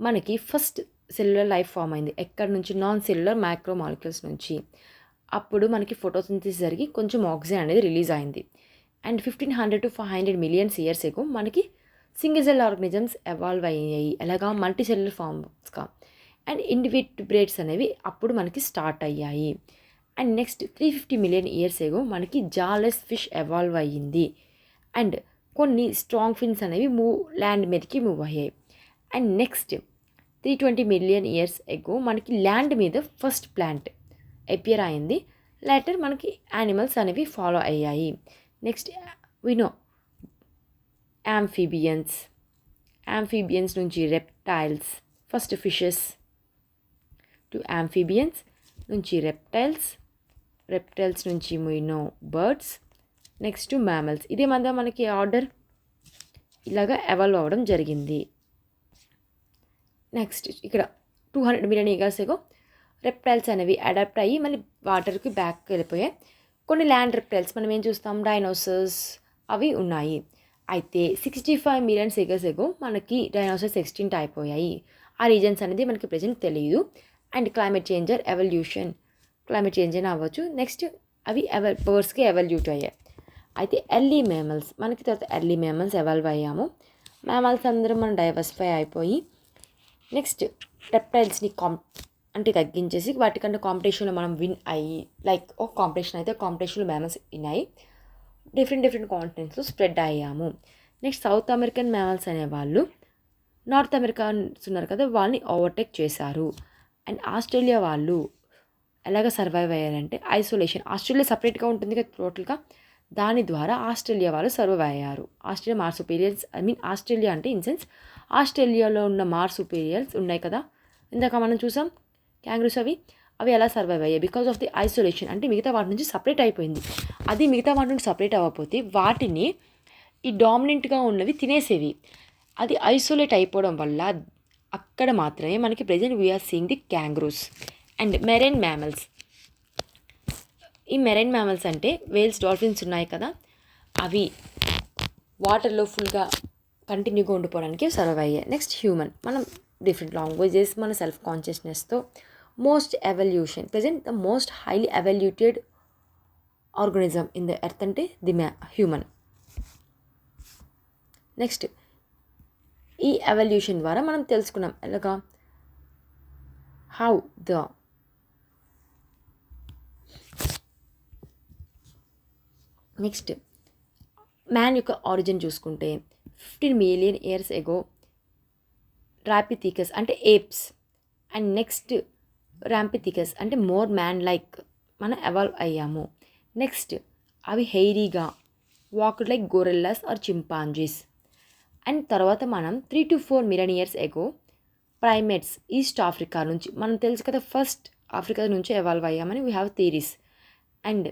మనకి ఫస్ట్ సెల్యులర్ లైఫ్ ఫామ్ అయింది. ఎక్కడి నుంచి? నాన్ సెల్యులర్ మైక్రో మాలిక్యూల్స్ నుంచి. అప్పుడు మనకి ఫోటోసింథసిస్ జరిగి కొంచెం ఆక్సిజన్ అనేది రిలీజ్ అయింది. And 1500 to 500 millions years ago మనకి సింగిల్ సెల్ ఆర్గనిజమ్స్ ఎవాల్వ్ అయ్యాయి. ఎలాగా? మల్టీ సెల్యులర్ ఫామ్స్గా. అండ్ ఇన్విట్బ్రేట్స్ అనేవి అప్పుడు మనకి స్టార్ట్ అయ్యాయి. And next 350 million years ago మనకి జాలెస్ ఫిష్ ఎవాల్వ్ అయ్యింది. అండ్ కొన్ని స్ట్రాంగ్ ఫిన్స్ అనేవి ల్యాండ్ మీదకి మూవ్ అయ్యాయి. And next 320 million years ago మనకి ల్యాండ్ మీద ఫస్ట్ ప్లాంట్ అపియర్ అయింది. లేటర్ మనకి యానిమల్స్ అనేవి ఫాలో అయ్యాయి. నెక్స్ట్ వినో యాంఫీబియన్స్ నుంచి reptiles, first fishes to amphibians నుంచి రెప్టైల్స్ నుంచి వినో బర్డ్స్, నెక్స్ట్ టు మ్యామల్స్. ఇదే మనకి ఆర్డర్ ఇలాగా ఎవాల్వ్ అవ్వడం జరిగింది. నెక్స్ట్ ఇక్కడ 200 మిలియన్ ఇయర్స్ ఎగో రెప్టైల్స్ అనేవి అడాప్ట్ అయ్యి మళ్ళీ వాటర్కి బ్యాక్ వెళ్ళిపోయాయి. కొన్ని ల్యాండ్ రెప్టైల్స్ మనం ఏం చూస్తాం? డైనోసర్స్ అవి ఉన్నాయి. అయితే 65 మిలియన్ ఇయర్స్ ఎగో మనకి డైనోసర్స్ ఎక్స్టింక్ట్ అయిపోయాయి. ఆ రీజన్స్ అనేది మనకి ప్రజెంట్ తెలియదు. అండ్ క్లైమేట్ చేంజ్ అని అవ్వచ్చు. నెక్స్ట్ అవి బర్డ్స్కి ఎవల్యూట్ అయ్యాయి. అయితే ఎర్లీ మ్యామల్స్ ఎవాల్వ్ అయ్యాము. మ్యామల్స్ అందరం మనం డైవర్సిఫై అయిపోయి నెక్స్ట్ రెప్టైల్స్ని తగ్గించేసి వాటికంటే కాంపిటీషన్లో మనం విన్ అయ్యి కాంపిటీషన్లో మ్యామల్స్ విన్ అయ్యి డిఫరెంట్ కాంటినెంట్స్లో స్ప్రెడ్ అయ్యాము. నెక్స్ట్ సౌత్ అమెరికన్ మ్యామల్స్ అనేవాళ్ళు నార్త్ అమెరికన్స్ ఉన్నారు కదా, వాళ్ళని ఓవర్టేక్ చేశారు. అండ్ ఆస్ట్రేలియా వాళ్ళు ఎలాగ సర్వైవ్ అయ్యారంటే ఐసోలేషన్. ఆస్ట్రేలియా సపరేట్గా ఉంటుంది కదా టోటల్గా, దాని ద్వారా ఆస్ట్రేలియా వాళ్ళు సర్వైవ్ అయ్యారు. ఆస్ట్రేలియా అంటే ఇన్ సెన్స్ ఆస్ట్రేలియాలో ఉన్న మార్సుపీరియల్స్ ఉన్నాయి కదా, ఇందాక మనం చూసాం క్యాంగ్రూస్, అవి ఎలా సర్వైవ్ అయ్యాయి? Because of the isolation. అంటే మిగతా వాటి నుంచి సపరేట్ అయిపోయింది. అది మిగతా వాటి నుంచి సపరేట్ అవ్వకపోతే వాటిని ఈ డామినెంట్గా ఉన్నవి తినేసేవి. అది ఐసోలేట్ అయిపోవడం వల్ల అక్కడ మాత్రమే మనకి present we are seeing the kangaroos. And marine mammals. ఈ మెరైన్ మ్యామల్స్ అంటే వేల్స్, డాల్ఫిన్స్ ఉన్నాయి కదా, అవి వాటర్లో ఫుల్గా కంటిన్యూగా ఉండిపోవడానికి సర్వైవ్ అయ్యాయి. Next human. మనం డిఫరెంట్ లాంగ్వేజెస్, మన సెల్ఫ్ కాన్షియస్నెస్తో the most highly evoluted organism in the earth అంటే ది హ్యూమన్. నెక్స్ట్ ఈ ఎవల్యూషన్ ద్వారా మనం తెలుసుకున్నాం ఎలాగా నెక్స్ట్ మ్యాన్ యొక్క ఆరిజిన్ చూసుకుంటే 15 మిలియన్ ఇయర్స్ ఎగో రాపిథికస్ అంటే ఏప్స్, అండ్ నెక్స్ట్ ర్యాంపిథికస్ అంటే మోర్ మ్యాన్ లైక్ మనం ఎవాల్వ్ అయ్యాము. నెక్స్ట్ అవి హెయిరీగా walked like gorillas or chimpanzees. And తర్వాత మనం 3 to 4 million years ago primates East Africa నుంచి, మనం తెలుసు కదా ఫస్ట్ ఆఫ్రికా నుంచి ఎవాల్వ్ అయ్యామని we have theories. And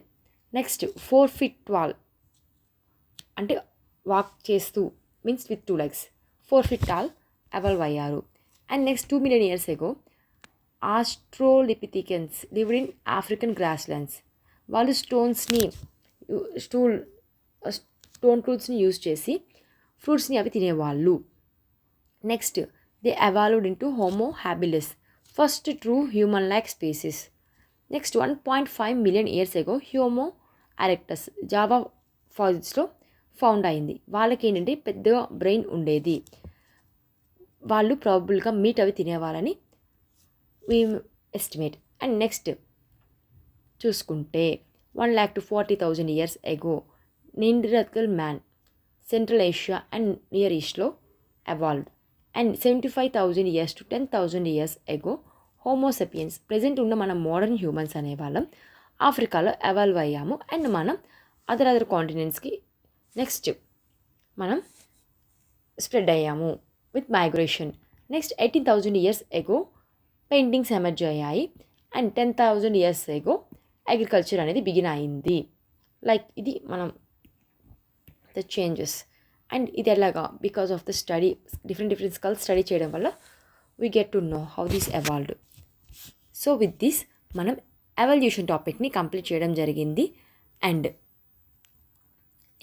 next 4 feet tall అంటే వాక్ చేస్తూ means with 2 legs 4 feet tall evolve అయ్యారు. And next 2 million years ago australopithecines lived in African గ్రాస్లాండ్స్. వాళ్ళు స్టోన్ టూల్స్ని యూజ్ చేసి ఫ్రూట్స్ని అవి తినేవాళ్ళు. Next they evolved into Homo habilis, first true human like species. Next 1.5 million years ago Homo erectus Java ఫారెస్ట్లో found అయింది. వాళ్ళకి ఏంటంటే పెద్దగా బ్రెయిన్ ఉండేది. వాళ్ళు ప్రాబబుల్గా మీట్ అవి తినేవాళ్ళని మేము ఎస్టిమేట్. అండ్ నెక్స్ట్ చూసుకుంటే 1 lakh to 40,000 years ago Neanderthal man Central Asia and near ఈస్ట్లో evolved. And 75,000 years to 10,000 years ago Homo sapiens present ఉన్న మన మోడర్న్ హ్యూమన్స్ అనేవాళ్ళం ఆఫ్రికాలో ఎవాల్వ్ అయ్యాము. అండ్ మనం అదర్ కాంటినెంట్స్కి నెక్స్ట్ మనం స్ప్రెడ్ అయ్యాము with migration. Next 18,000 years ago paintings emerge అయ్యాయి. And 10,000 years ago agriculture అనేది బిగిన్ అయింది. లైక్ ఇది మనం ద చేంజెస్. అండ్ ఇది ఎలాగా because of the study, different skulls study చేయడం వల్ల we get to know how this evolved. So with this మనం ఎవల్యూషన్ టాపిక్ని కంప్లీట్ చేయడం జరిగింది. అండ్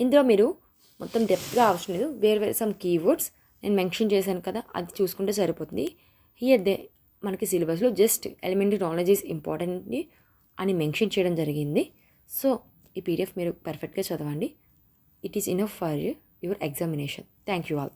ఇందులో మీరు మొత్తం డెప్త్గా అవసరం లేదు, వేరే సమ్ కీవర్డ్స్ నేను మెన్షన్ చేశాను కదా, అది చూసుకుంటే సరిపోతుంది. హియర్ మనకి సిలబస్లో just elementary knowledge is important అని మెన్షన్ చేయడం జరిగింది. సో ఈ పీడిఎఫ్ మీరు పర్ఫెక్ట్గా చదవండి. It is enough for your examination. Thank you all.